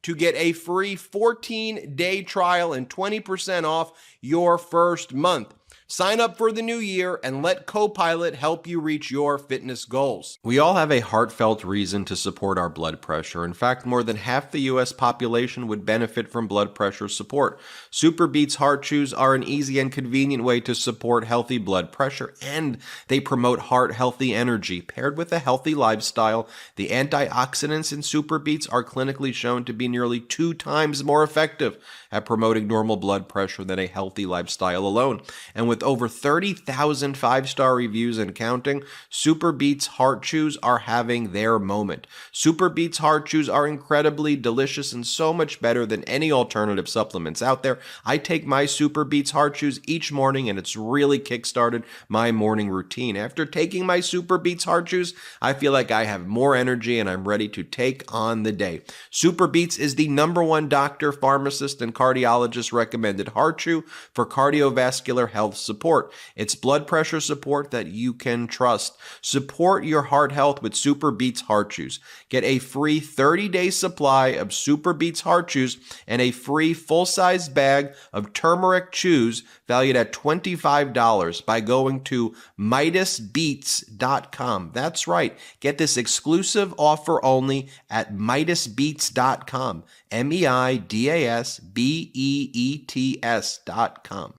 to get a free 14-day trial and 20% off your first month. Sign up for the new year and let Copilot help you reach your fitness goals. We all have a heartfelt reason to support our blood pressure. In fact, more than half the U.S. population would benefit from blood pressure support. Super Beets Heart Chews are an easy and convenient way to support healthy blood pressure, and they promote heart-healthy energy. Paired with a healthy lifestyle, the antioxidants in Super Beets are clinically shown to be nearly 2 times more effective at promoting normal blood pressure than a healthy lifestyle alone. And with over 30,000 5-star reviews and counting, Super Beets Heart Chews are having their moment. Super Beets Heart Chews are incredibly delicious and so much better than any alternative supplements out there. I take my Super Beets Heart Chews each morning, and it's really kickstarted my morning routine. After taking my Super Beets Heart Chews, I feel like I have more energy and I'm ready to take on the day. Super Beets is the #1 doctor, pharmacist, and cardiologist recommended heart chew for cardiovascular health support. It's blood pressure support that you can trust. Support your heart health with Super Beets Heart Chews. Get a free 30-day supply of Super Beets Heart Chews and a free full-size bag of turmeric chews valued at $25 by going to MeidasBeets.com. That's right. Get this exclusive offer only at MeidasBeets.com. MeidasBeets.com.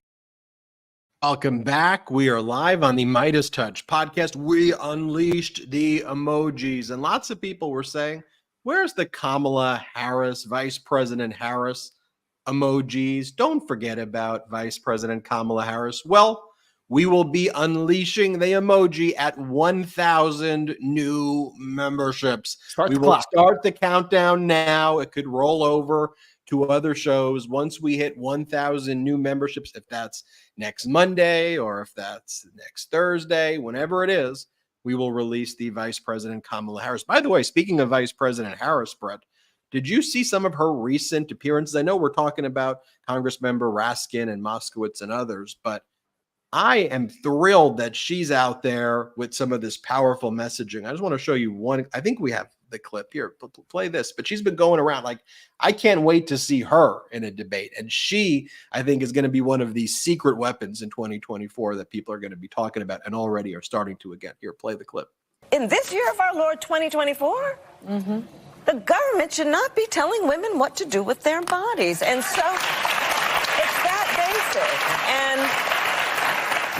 Welcome back. We are live on the MeidasTouch Podcast. We unleashed the emojis, and lots of people were saying, where's the Kamala Harris, Vice President Harris emojis? Don't forget about Vice President Kamala Harris. Well, we will be unleashing the emoji at 1,000 new memberships. We will start the countdown now. It could roll over to other shows once we hit 1,000 new memberships, if that's next Monday or if that's next Thursday, whenever it is, we will release the Vice President Kamala Harris. By the way, speaking of Vice President Harris, Brett, did you see some of her recent appearances? I know we're talking about Congressmember Raskin and Moskowitz and others, but I am thrilled that she's out there with some of this powerful messaging. I just want to show you one. I think we have the clip here. Play this, but she's been going around. Like, I can't wait to see her in a debate. And she, I think, is going to be one of these secret weapons in 2024 that people are going to be talking about and already are starting to again. Here, play the clip. In this year of our Lord 2024, the government should not be telling women what to do with their bodies. And so it's that basic. And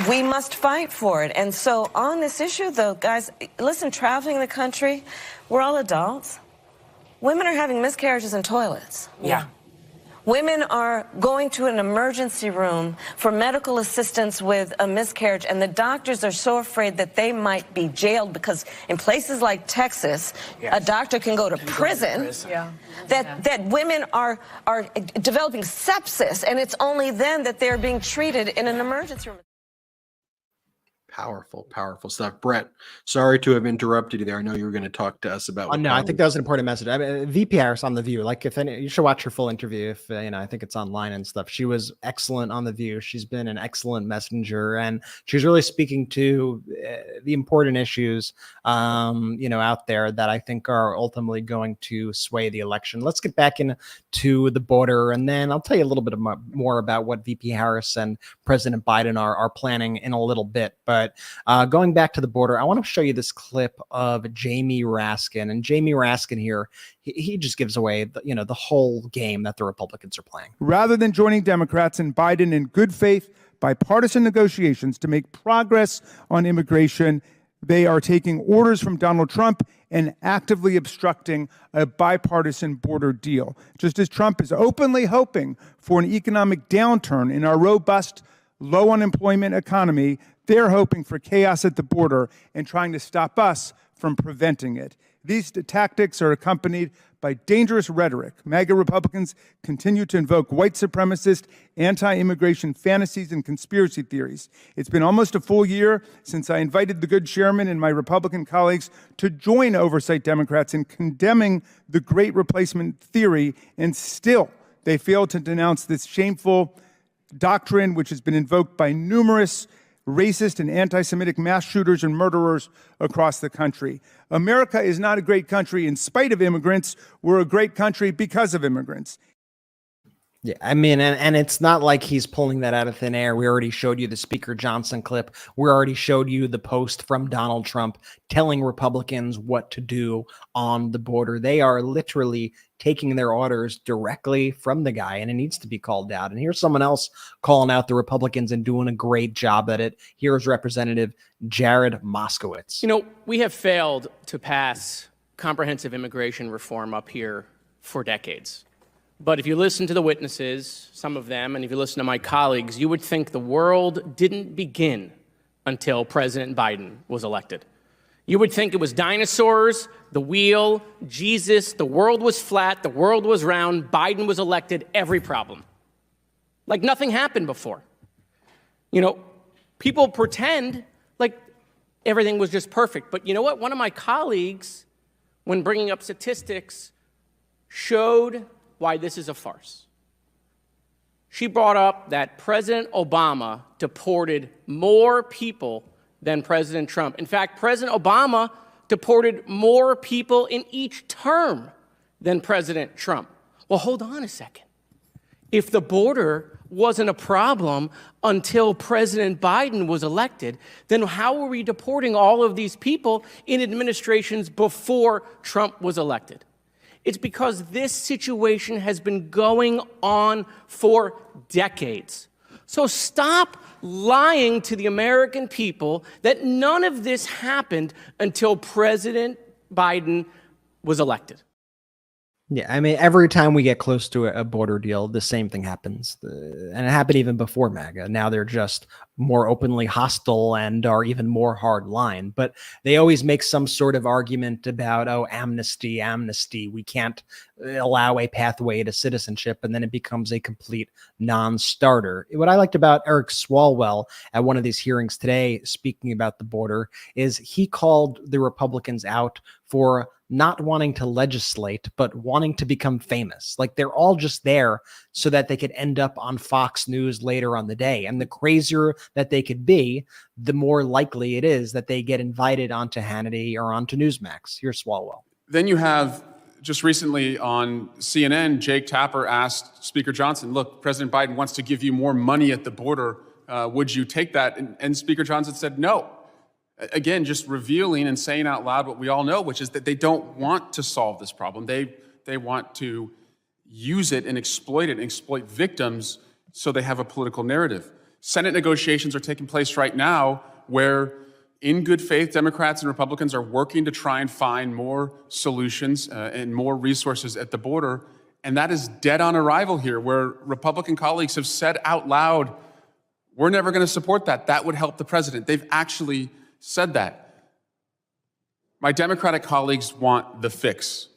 we must fight for it. And so on this issue, though, guys, listen, traveling the country, we're all adults. Women are having miscarriages in toilets. Yeah. Women are going to an emergency room for medical assistance with a miscarriage, and the doctors are so afraid that they might be jailed because in places like Texas, a doctor can go to prison. That women are developing sepsis, and it's only then that they're being treated in an emergency room. Powerful, powerful stuff. Brett, sorry to have interrupted you there. I know you were going to talk to us about. No, I think that was an important message. I mean, VP Harris on The View, like you should watch her full interview. If I think it's online and stuff. She was excellent on The View. She's been an excellent messenger, and she's really speaking to the important issues, out there that I think are ultimately going to sway the election. Let's get back into the border, and then I'll tell you a little bit more about what VP Harris and President Biden are planning in a little bit, but. Going back to the border, I want to show you this clip of Jamie Raskin. And Jamie Raskin here, he just gives away the whole game that the Republicans are playing. Rather than joining Democrats and Biden in good faith bipartisan negotiations to make progress on immigration, they are taking orders from Donald Trump and actively obstructing a bipartisan border deal. Just as Trump is openly hoping for an economic downturn in our robust, low unemployment economy, they're hoping for chaos at the border and trying to stop us from preventing it. These tactics are accompanied by dangerous rhetoric. MAGA Republicans continue to invoke white supremacist, anti-immigration fantasies and conspiracy theories. It's been almost a full year since I invited the good chairman and my Republican colleagues to join oversight Democrats in condemning the Great Replacement theory, and still they fail to denounce this shameful doctrine, which has been invoked by numerous racist and anti-Semitic mass shooters and murderers across the country. America is not a great country in spite of immigrants. We're a great country because of immigrants. Yeah, I mean, and it's not like he's pulling that out of thin air. We already showed you the Speaker Johnson clip. We already showed you the post from Donald Trump telling Republicans what to do on the border. They are literally taking their orders directly from the guy, and it needs to be called out. And here's someone else calling out the Republicans and doing a great job at it. Here's Representative Jared Moskowitz. We have failed to pass comprehensive immigration reform up here for decades. But if you listen to the witnesses, some of them, and if you listen to my colleagues, you would think the world didn't begin until President Biden was elected. You would think it was dinosaurs, the wheel, Jesus, the world was flat, the world was round, Biden was elected, every problem. Like nothing happened before. People pretend like everything was just perfect. But you know what? One of my colleagues, when bringing up statistics, showed why this is a farce. She brought up that President Obama deported more people than President Trump. In fact, President Obama deported more people in each term than President Trump. Well, hold on a second. If the border wasn't a problem until President Biden was elected, then how were we deporting all of these people in administrations before Trump was elected? It's because this situation has been going on for decades. So stop lying to the American people that none of this happened until President Biden was elected. Yeah, I mean, every time we get close to a border deal, the same thing happens. And it happened even before MAGA. Now they're just more openly hostile and are even more hard line. But they always make some sort of argument about, amnesty. We can't allow a pathway to citizenship. And then it becomes a complete non-starter. What I liked about Eric Swalwell at one of these hearings today, speaking about the border, is he called the Republicans out for not wanting to legislate, but wanting to become famous. Like they're all just there so that they could end up on Fox News later on the day. And the crazier that they could be, the more likely it is that they get invited onto Hannity or onto Newsmax. Here's Swalwell. Then you have just recently on CNN, Jake Tapper asked Speaker Johnson, look, President Biden wants to give you more money at the border. Would you take that? And Speaker Johnson said no. Again, just revealing and saying out loud what we all know, which is that they don't want to solve this problem. They want to use it and exploit victims so they have a political narrative. Senate negotiations are taking place right now where, in good faith, Democrats and Republicans are working to try and find more solutions and more resources at the border. And that is dead on arrival here, where Republican colleagues have said out loud, we're never going to support that. That would help the president. They've actually said that. My Democratic colleagues want the fix.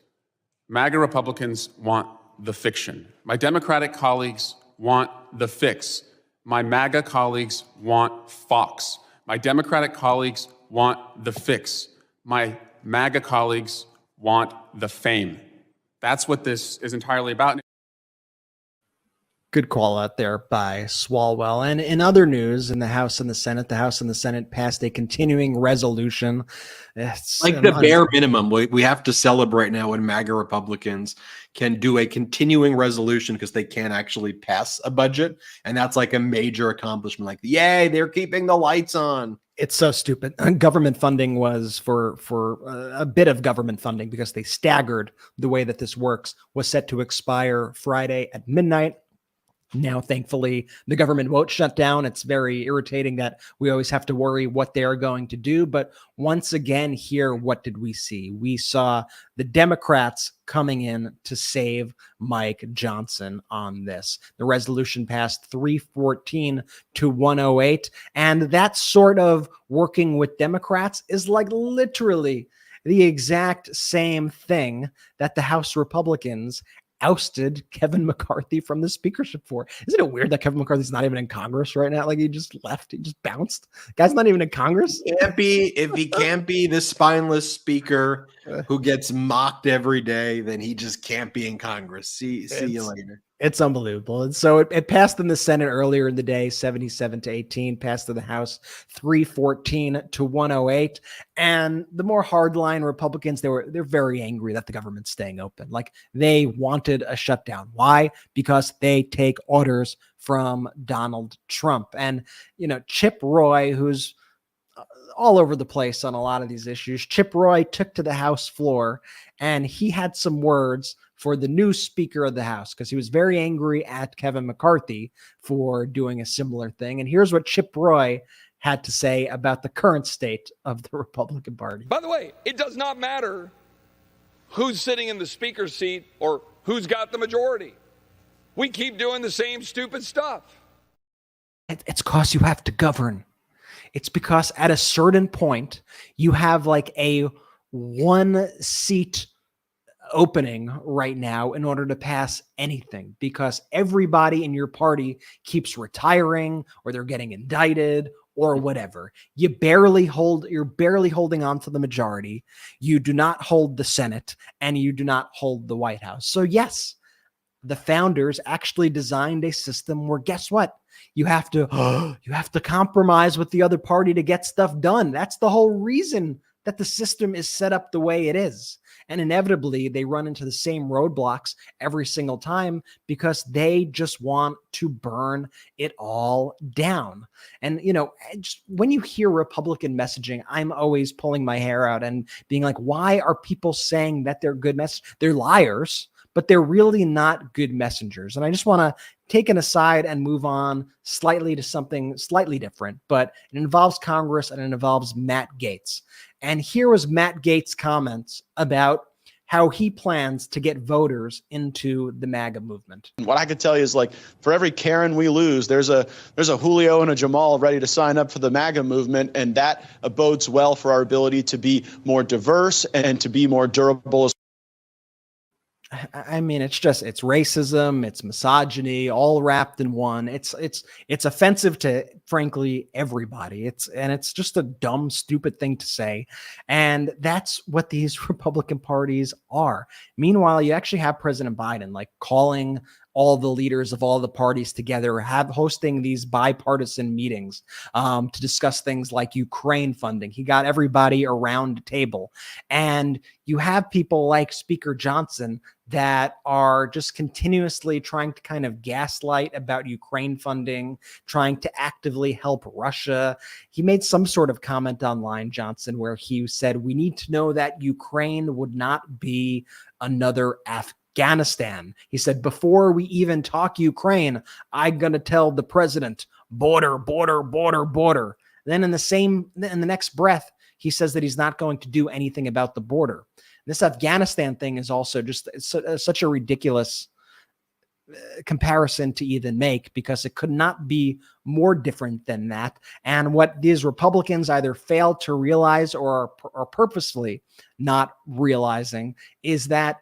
MAGA Republicans want the fiction. My Democratic colleagues want the fix. My MAGA colleagues want Fox. My Democratic colleagues want the fix. My MAGA colleagues want the fame. That's what this is entirely about. Good call out there by Swalwell. And in other news, in the House and the Senate passed a continuing resolution. It's like the bare minimum. We have to celebrate now when MAGA Republicans can do a continuing resolution because they can't actually pass a budget. And that's like a major accomplishment. Like, yay, they're keeping the lights on. It's so stupid. Government funding was for a bit of government funding, because they staggered the way that this works, was set to expire Friday at midnight. Now, thankfully, the government won't shut down. It's very irritating that we always have to worry what they're going to do. But once again here, what did we see? We saw the Democrats coming in to save Mike Johnson on this. The resolution passed 314 to 108. And that sort of working with Democrats is like literally the exact same thing that the House Republicans ousted Kevin McCarthy from the speakership for. Isn't it weird that Kevin McCarthy's not even in Congress right now? Like, he just left. He just bounced. The guy's not even in Congress. If he can't be the spineless speaker who gets mocked every day, then he just can't be in Congress. See you later. It's unbelievable. And so it passed in the Senate earlier in the day, 77-18, passed in the House 314 to 108. And the more hardline Republicans, they're very angry that the government's staying open. Like, they wanted a shutdown. Why? Because they take orders from Donald Trump. And, Chip Roy, who's all over the place on a lot of these issues, Chip Roy took to the House floor and he had some words for the new Speaker of the House, because he was very angry at Kevin McCarthy for doing a similar thing. And here's what Chip Roy had to say about the current state of the Republican Party. By the way, it does not matter who's sitting in the speaker's seat or who's got the majority. We keep doing the same stupid stuff. It's because you have to govern. It's because at a certain point, you have like a one seat opening right now in order to pass anything, because everybody in your party keeps retiring or they're getting indicted or whatever. You're barely holding on to the majority. You do not hold the Senate and you do not hold the White House. So yes, the founders actually designed a system where, guess what? You have to compromise with the other party to get stuff done. That's the whole reason that the system is set up the way it is. And inevitably, they run into the same roadblocks every single time because they just want to burn it all down. And, just when you hear Republican messaging, I'm always pulling my hair out and being like, why are people saying that they're good messengers? They're liars, but they're really not good messengers. And I just want to take an aside and move on slightly to something slightly different, but it involves Congress and it involves Matt Gaetz. And here was Matt Gaetz' comments about how he plans to get voters into the MAGA movement. What I could tell you is, like, for every Karen we lose, there's a Julio and a Jamal ready to sign up for the MAGA movement, and that bodes well for our ability to be more diverse and to be more durable. I mean, it's racism, it's misogyny, all wrapped in one. It's offensive to, frankly, everybody. It's just a dumb, stupid thing to say. And that's what these Republican parties are. Meanwhile, you actually have President Biden like calling all the leaders of all the parties together, hosting these bipartisan meetings to discuss things like Ukraine funding. He got everybody around the table. And you have people like Speaker Johnson that are just continuously trying to kind of gaslight about Ukraine funding, trying to actively help Russia. He made some sort of comment online, Johnson, where he said, we need to know that Ukraine would not be another Afghanistan. He said, before we even talk Ukraine, I'm going to tell the president, border, border, border, border. Then in the next breath, he says that he's not going to do anything about the border. This Afghanistan thing is also just such a ridiculous comparison to even make, because it could not be more different than that. And what these Republicans either fail to realize or are purposefully not realizing is that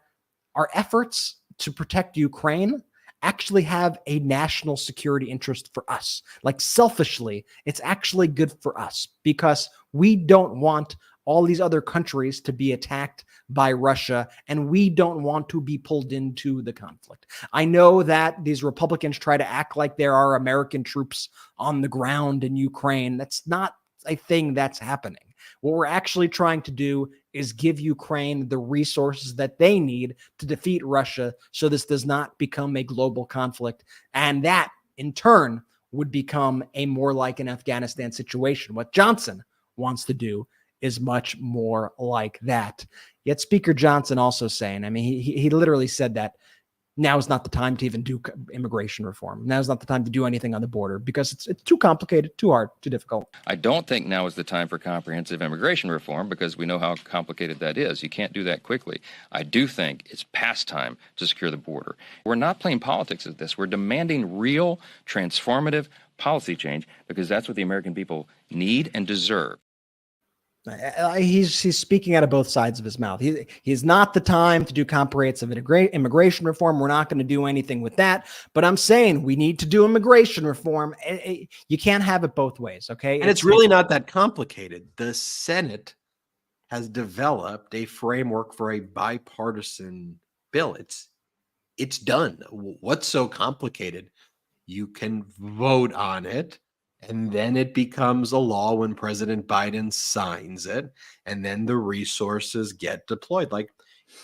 our efforts to protect Ukraine actually have a national security interest for us. Like, selfishly, it's actually good for us, because we don't want all these other countries to be attacked by Russia, and we don't want to be pulled into the conflict. I know that these Republicans try to act like there are American troops on the ground in Ukraine. That's not a thing that's happening. What we're actually trying to do is give Ukraine the resources that they need to defeat Russia, so this does not become a global conflict. And that, in turn, would become a more like an Afghanistan situation. What Johnson wants to do is much more like that. Yet Speaker Johnson also saying, I mean, he literally said that now is not the time to even do immigration reform. Now is not the time to do anything on the border, because it's too complicated, too hard, too difficult. I don't think now is the time for comprehensive immigration reform, because we know how complicated that is. You can't do that quickly. I do think it's past time to secure the border. We're not playing politics at this. We're demanding real, transformative policy change, because that's what the American people need and deserve. He's speaking out of both sides of his mouth. He's not the time to do comprehensive immigration reform. We're not going to do anything with that. But I'm saying we need to do immigration reform. You can't have it both ways, okay? And it's really not that complicated. The Senate has developed a framework for a bipartisan bill. It's done. What's so complicated? You can vote on it, and then it becomes a law when President Biden signs it, and then the resources get deployed. Like,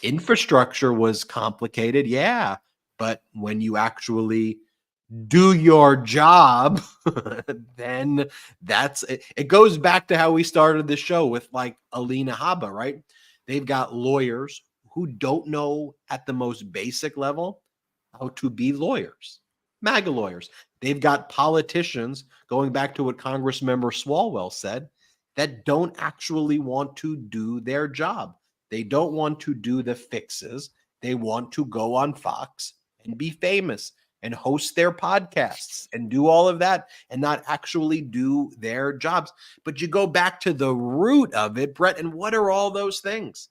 infrastructure was complicated, yeah, but when you actually do your job, then that's it. It goes back to how we started the show with, like, Alina Habba, right? They've got lawyers who don't know at the most basic level how to be lawyers. MAGA lawyers. They've got politicians, going back to what Congressmember Swalwell said, that don't actually want to do their job. They don't want to do the fixes. They want to go on Fox and be famous and host their podcasts and do all of that and not actually do their jobs. But you go back to the root of it, Brett, and what are all those things?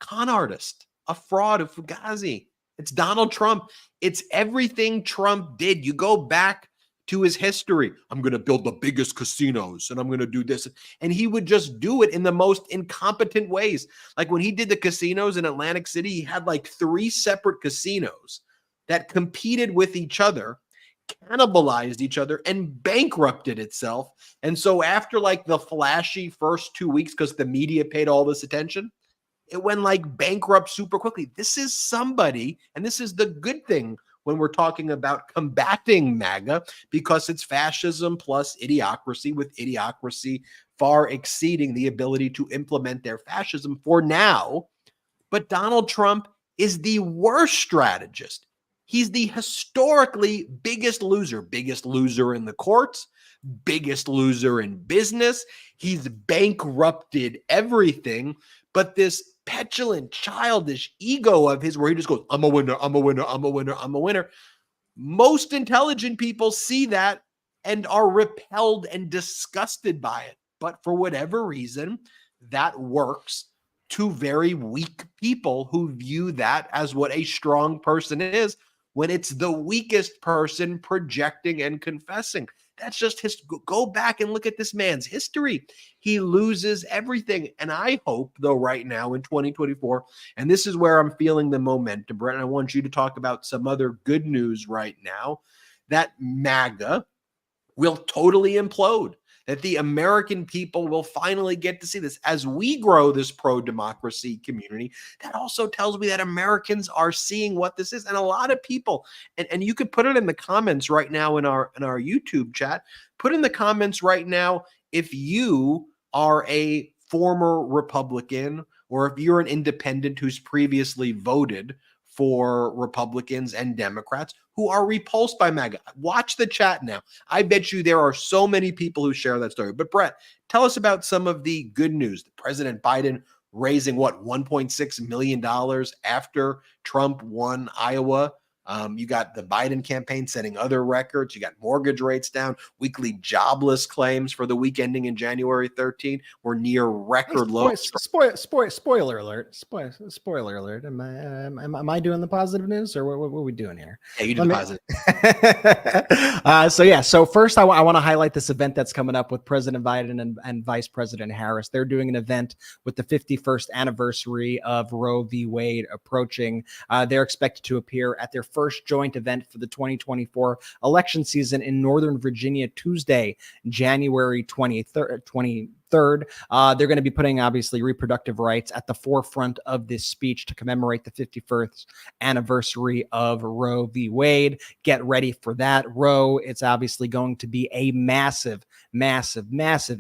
A con artist, a fraud, a fugazi. It's Donald Trump. It's everything Trump did. You go back to his history. I'm going to build the biggest casinos and I'm going to do this. And he would just do it in the most incompetent ways. Like when he did the casinos in Atlantic City, he had like 3 separate casinos that competed with each other, cannibalized each other, and bankrupted itself. And so after like the flashy first 2 weeks, because the media paid all this attention, it went like bankrupt super quickly. This is somebody, and this is the good thing when we're talking about combating MAGA, because it's fascism plus idiocracy, with idiocracy far exceeding the ability to implement their fascism for now. But Donald Trump is the worst strategist. He's the historically biggest loser in the courts, biggest loser in business. He's bankrupted everything. But this petulant, childish ego of his, where he just goes, I'm a winner, I'm a winner, I'm a winner, I'm a winner. Most intelligent people see that and are repelled and disgusted by it. But for whatever reason, that works to very weak people who view that as what a strong person is, when it's the weakest person projecting and confessing. That's just his. Go back and look at this man's history. He loses everything. And I hope, though, right now in 2024, and this is where I'm feeling the momentum, Brett, and I want you to talk about some other good news right now, that MAGA will totally implode, that the American people will finally get to see this. As we grow this pro-democracy community, that also tells me that Americans are seeing what this is. And a lot of people, and you could put it in the comments right now in our YouTube chat, put in the comments right now if you are a former Republican or if you're an independent who's previously voted for Republicans and Democrats who are repulsed by MAGA. Watch the chat now. I bet you there are so many people who share that story. But Brett, tell us about some of the good news. President Biden raising what, $1.6 million after Trump won Iowa You got the Biden campaign setting other records. You got mortgage rates down. Weekly jobless claims for the week ending in January 13 were near record lows. Spoiler alert! Spoiler alert! Am I doing the positive news, or what are we doing here? Yeah, you do the positive. So first, I want to highlight this event that's coming up with President Biden and Vice President Harris. They're doing an event with the 51st anniversary of Roe v. Wade approaching. They're expected to appear at their first joint event for the 2024 election season in Northern Virginia, Tuesday, January 23rd. They're going to be putting, obviously, reproductive rights at the forefront of this speech to commemorate the 51st anniversary of Roe v. Wade. Get ready for that. Roe, it's obviously going to be a massive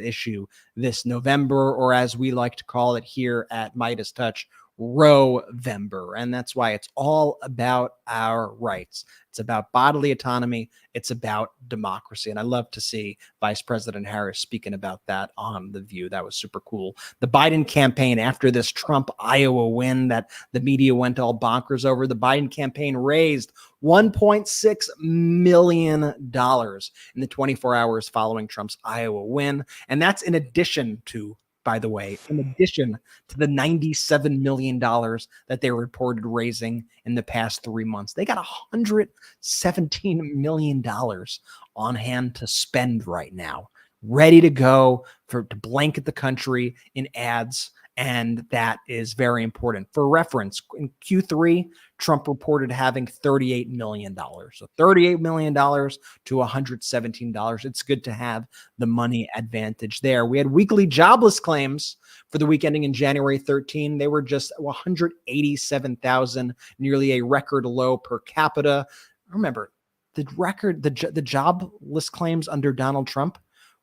issue this November, or as we like to call it here at MeidasTouch, Roe-vember. And that's why it's all about our rights. It's about bodily autonomy. It's about democracy. And I love to see Vice President Harris speaking about that on The View. That was super cool. The Biden campaign, after this Trump Iowa win that the media went all bonkers over, the Biden campaign raised $1.6 million in the 24 hours following Trump's Iowa win. And that's in addition to, by the way, in addition to the $97 million that they reported raising in the past 3 months. They got $117 million on hand to spend right now, ready to go to blanket the country in ads. And that is very important. For reference, in Q3, Trump reported having $38 million. So $38 million to $117. It's good to have the money advantage there. We had weekly jobless claims for the week ending in January 13. They were just 187,000, nearly a record low per capita. Remember, the jobless claims under Donald Trump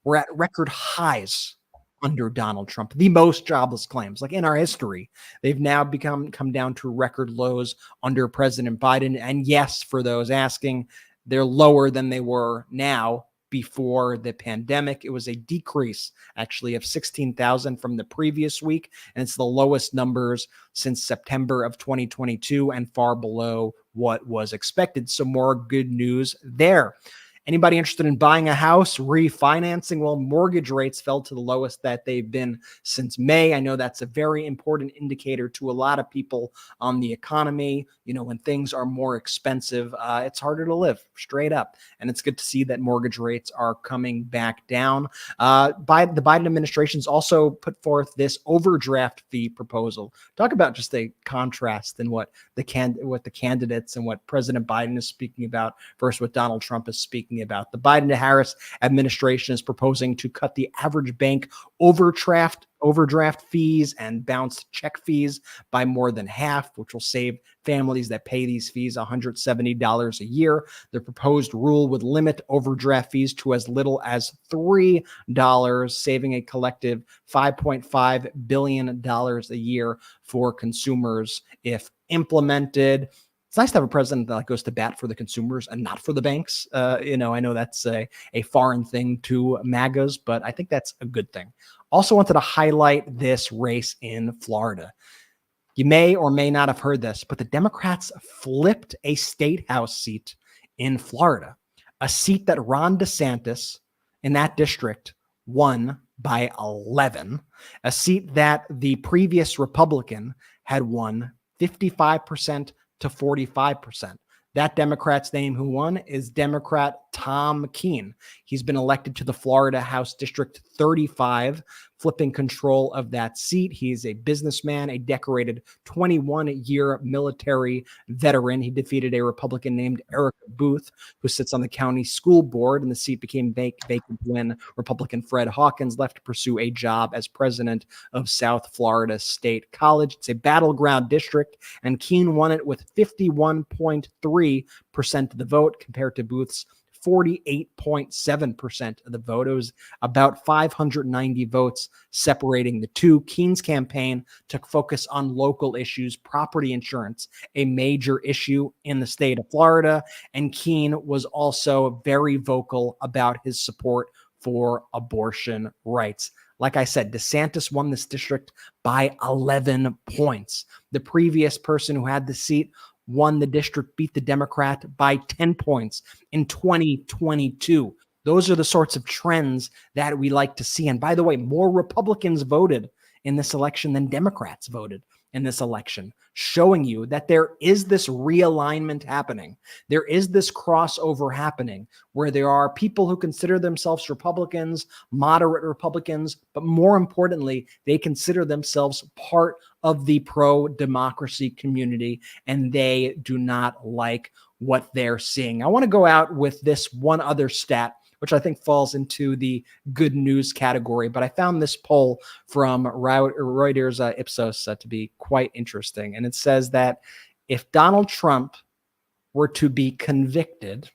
were at record highs under Donald Trump, the most jobless claims like in our history. They've now come down to record lows under President Biden. And yes, for those asking, they're lower than they were now before the pandemic. It was a decrease actually of 16,000 from the previous week. And it's the lowest numbers since September of 2022 and far below what was expected. So more good news there. Anybody interested in buying a house, refinancing? Well, mortgage rates fell to the lowest that they've been since May. I know that's a very important indicator to a lot of people on the economy. You know, when things are more expensive, it's harder to live, straight up. And it's good to see that mortgage rates are coming back down. The Biden administration's also put forth this overdraft fee proposal. Talk about just a contrast in what the candidates and what President Biden is speaking about versus what Donald Trump is speaking about. The Biden-Harris administration is proposing to cut the average bank overdraft fees and bounced check fees by more than half, which will save families that pay these fees $170 a year. The proposed rule would limit overdraft fees to as little as $3, saving a collective $5.5 billion a year for consumers if implemented. It's nice to have a president that goes to bat for the consumers and not for the banks. I know that's a foreign thing to MAGAs, but I think that's a good thing. Also wanted to highlight this race in Florida. You may or may not have heard this, but the Democrats flipped a state house seat in Florida, a seat that Ron DeSantis in that district won by 11, a seat that the previous Republican had won 55% to 45%. That Democrat's name who won is Democrat Tom Keene. He's been elected to the Florida House District 35, flipping control of that seat. He is a businessman, a decorated 21-year military veteran. He defeated a Republican named Eric Booth, who sits on the county school board, and the seat became vacant when Republican Fred Hawkins left to pursue a job as president of South Florida State College. It's a battleground district, and Keene won it with 51.3% of the vote compared to Booth's 48.7% of the vote. It was about 590 votes separating the two. Keene's campaign took focus on local issues, property insurance, a major issue in the state of Florida. And Keene was also very vocal about his support for abortion rights. Like I said, DeSantis won this district by 11 points. The previous person who had the seat won the district, beat the Democrat by 10 points in 2022. Those are the sorts of trends that we like to see. And by the way, more Republicans voted in this election than Democrats voted in this election, showing you that there is this realignment happening. There is this crossover happening where there are people who consider themselves Republicans, moderate Republicans, but more importantly, they consider themselves part of the pro-democracy community, and they do not like what they're seeing. I want to go out with this one other stat, which I think falls into the good news category. But I found this poll from Reuters Ipsos to be quite interesting. And it says that if Donald Trump were to be convicted,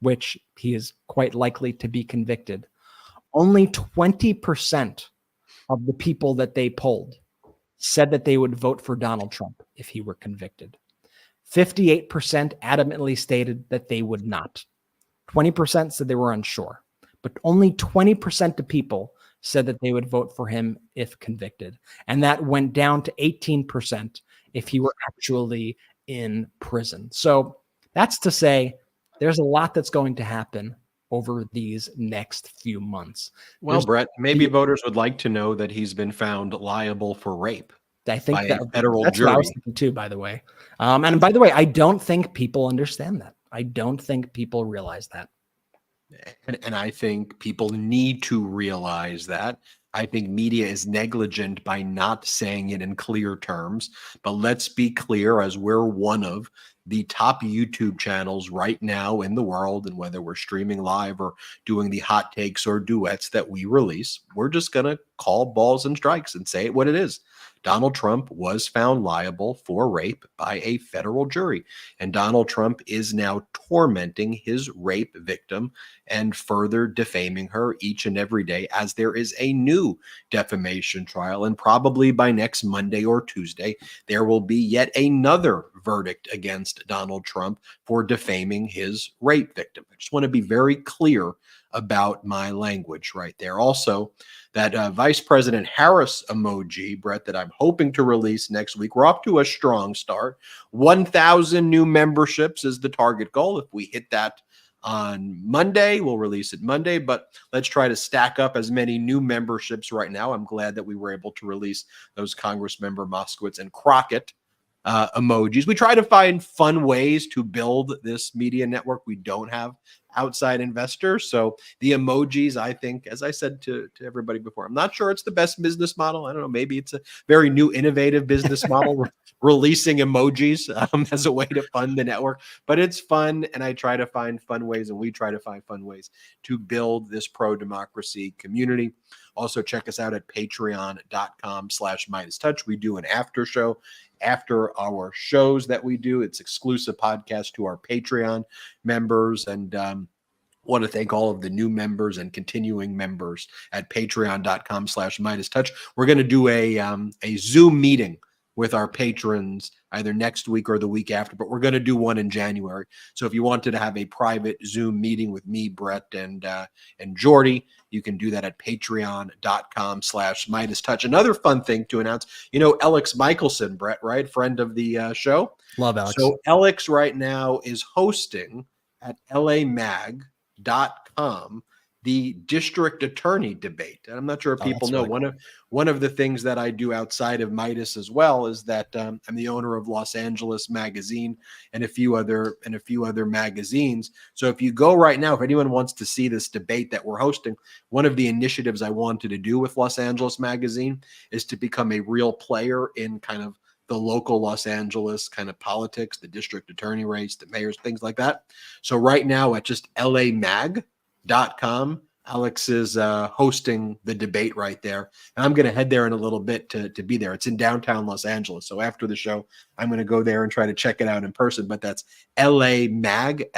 which he is quite likely to be convicted, only 20% of the people that they polled said that they would vote for Donald Trump if he were convicted. 58% adamantly stated that they would not. 20% said they were unsure, but only 20% of people said that they would vote for him if convicted. And that went down to 18% if he were actually in prison. So that's to say there's a lot that's going to happen over these next few months. Well, Brett, maybe voters would like to know that he's been found liable for rape. I think by a federal that's jury. what I was thinking too, by the way. And by the way, I don't think people understand that. I don't think people realize that. And I think people need to realize that. I think media is negligent by not saying it in clear terms. But let's be clear, as we're one of the top YouTube channels right now in the world, and whether we're streaming live or doing the hot takes or duets that we release, we're just going to call balls and strikes and say it what it is. Donald Trump was found liable for rape by a federal jury, and Donald Trump is now tormenting his rape victim and further defaming her each and every day as there is a new defamation trial. And probably by next Monday or Tuesday, there will be yet another verdict against Donald Trump for defaming his rape victim. I just want to be very clear about my language right there. Also, that Vice President Harris emoji, Brett, that I'm hoping to release next week. We're off to a strong start. 1,000 new memberships is the target goal. If we hit that on Monday, we'll release it Monday, but let's try to stack up as many new memberships right now. I'm glad that we were able to release those Congressmember Moskowitz and Crockett emojis. We try to find fun ways to build this media network. We don't have outside investors. So the emojis, I think, as I said to everybody before, I'm not sure it's the best business model. I don't know. Maybe it's a very new, innovative business model, releasing emojis as a way to fund the network. But it's fun, and I try to find fun ways, and we try to find fun ways to build this pro-democracy community. Also, check us out at patreon.com/MeidasTouch. We do an after show after our shows that we do. It's exclusive podcast to our Patreon members, and want to thank all of the new members and continuing members at patreon.com/MeidasTouch. We're going to do a Zoom meeting with our patrons either next week or the week after, but we're going to do one in January. So if you wanted to have a private Zoom meeting with me, Brett, and Jordy, you can do that at patreon.com/MeidasTouch. Another fun thing to announce, you know, Alex Michelson, Brett, right? Friend of the show. Love Alex. So Alex right now is hosting at lamag.com the district attorney debate. And I'm not sure if people know, really one of the things that I do outside of Meidas as well is that I'm the owner of Los Angeles Magazine and a few other magazines. So if you go right now, if anyone wants to see this debate that we're hosting, one of the initiatives I wanted to do with Los Angeles Magazine is to become a real player in kind of the local Los Angeles kind of politics, the district attorney race, the mayors, things like that. So right now at just lamag.com, Alex is hosting the debate right there. And I'm going to head there in a little bit to be there. It's in downtown Los Angeles. So after the show, I'm going to go there and try to check it out in person. But that's lamag.com.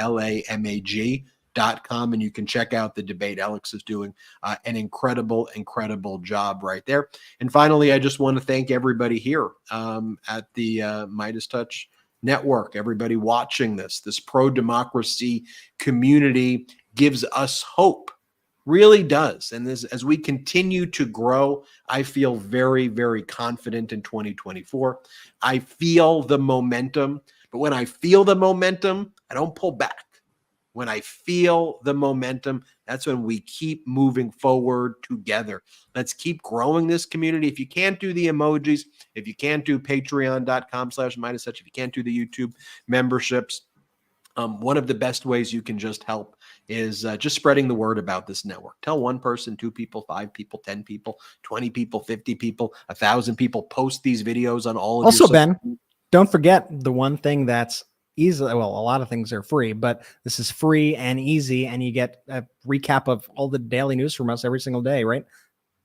And you can check out the debate. Alex is doing an incredible job right there. And finally, I just want to thank everybody here at the MeidasTouch Network, everybody watching this pro-democracy community gives us hope, really does. And as we continue to grow, I feel very, very confident in 2024. I feel the momentum But when I feel the momentum, I don't pull back. When I feel the momentum, that's when we keep moving forward together. Let's keep growing this community. If you can't do the emojis, if you can't do patreon.com/MeidasTouch, if you can't do the YouTube memberships, one of the best ways you can just help is just spreading the word about this network. Tell one person, 2 people, 5 people, 10 people, 20 people, 50 people, 1,000 people. Post these videos on all of also, your Ben, don't forget the one thing that's easy. Well, a lot of things are free, but this is free and easy, and you get a recap of all the daily news from us every single day, right?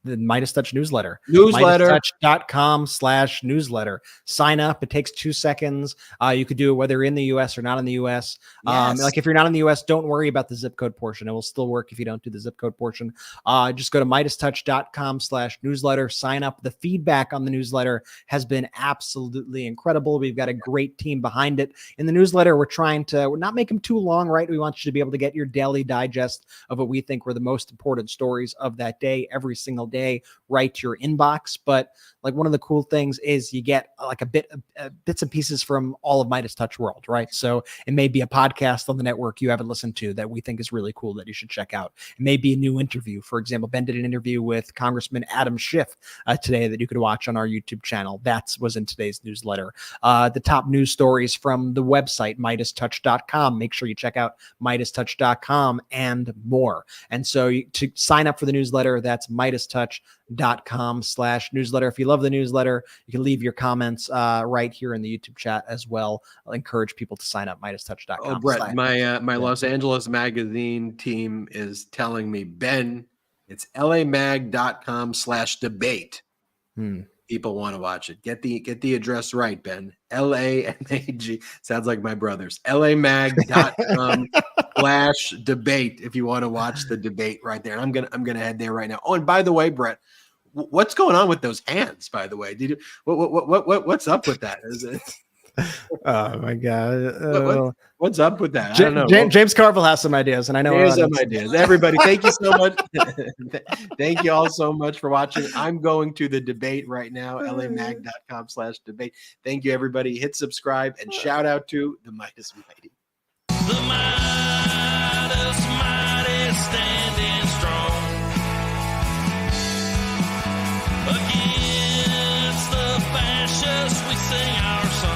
The MeidasTouch newsletter. MeidasTouch.com/newsletter. Sign up. It takes 2 seconds. You could do it whether you're in the US or not in the US. Yes. Like if you're not in the US, don't worry about the zip code portion. It will still work if you don't do the zip code portion. Just go to MeidasTouch.com/newsletter. Sign up. The feedback on the newsletter has been absolutely incredible. We've got a great team behind it. In the newsletter, we're not making them too long, right? We want you to be able to get your daily digest of what we think were the most important stories of that day every single day right to your inbox. But like one of the cool things is you get like bits and pieces from all of MeidasTouch world, right? So it may be a podcast on the network you haven't listened to that we think is really cool that you should check out. It may be a new interview. For example, Ben did an interview with Congressman Adam Schiff today that you could watch on our YouTube channel. That was in today's newsletter. The top news stories from the website, MeidasTouch.com. Make sure you check out MeidasTouch.com and more. And so to sign up for the newsletter, that's MeidasTouch.com/newsletter. If you love the newsletter, you can leave your comments right here in the YouTube chat as well. I'll encourage people to sign up, MeidasTouch.com. Oh, Brett, my Los Angeles magazine team is telling me, Ben, it's lamag.com/debate. People want to watch it. Get the address right, Ben. LAMAG. Sounds like my brothers. lamag.com/debate if you want to watch the debate right there. And I'm gonna head there right now. Oh, and by the way, Brett, what's going on with those hands? By the way, what's up with that? Is it? Oh my God! What's up with that? I don't know. James Carville has some ideas, and I know he has some ideas. Everybody, thank you so much. Thank you all so much for watching. I'm going to the debate right now. lamag.com/debate. Thank you, everybody. Hit subscribe and shout out to the Meidas Mighty. The Meidas Mighty standing strong against the fascists. We sing our song.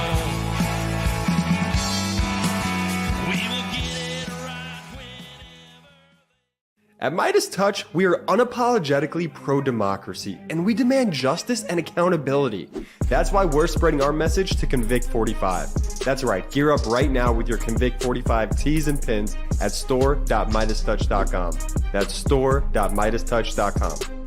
At MeidasTouch, we are unapologetically pro-democracy, and we demand justice and accountability. That's why we're spreading our message to Convict 45. That's right, gear up right now with your Convict 45 tees and pins at store.MeidasTouch.com. That's store.MeidasTouch.com.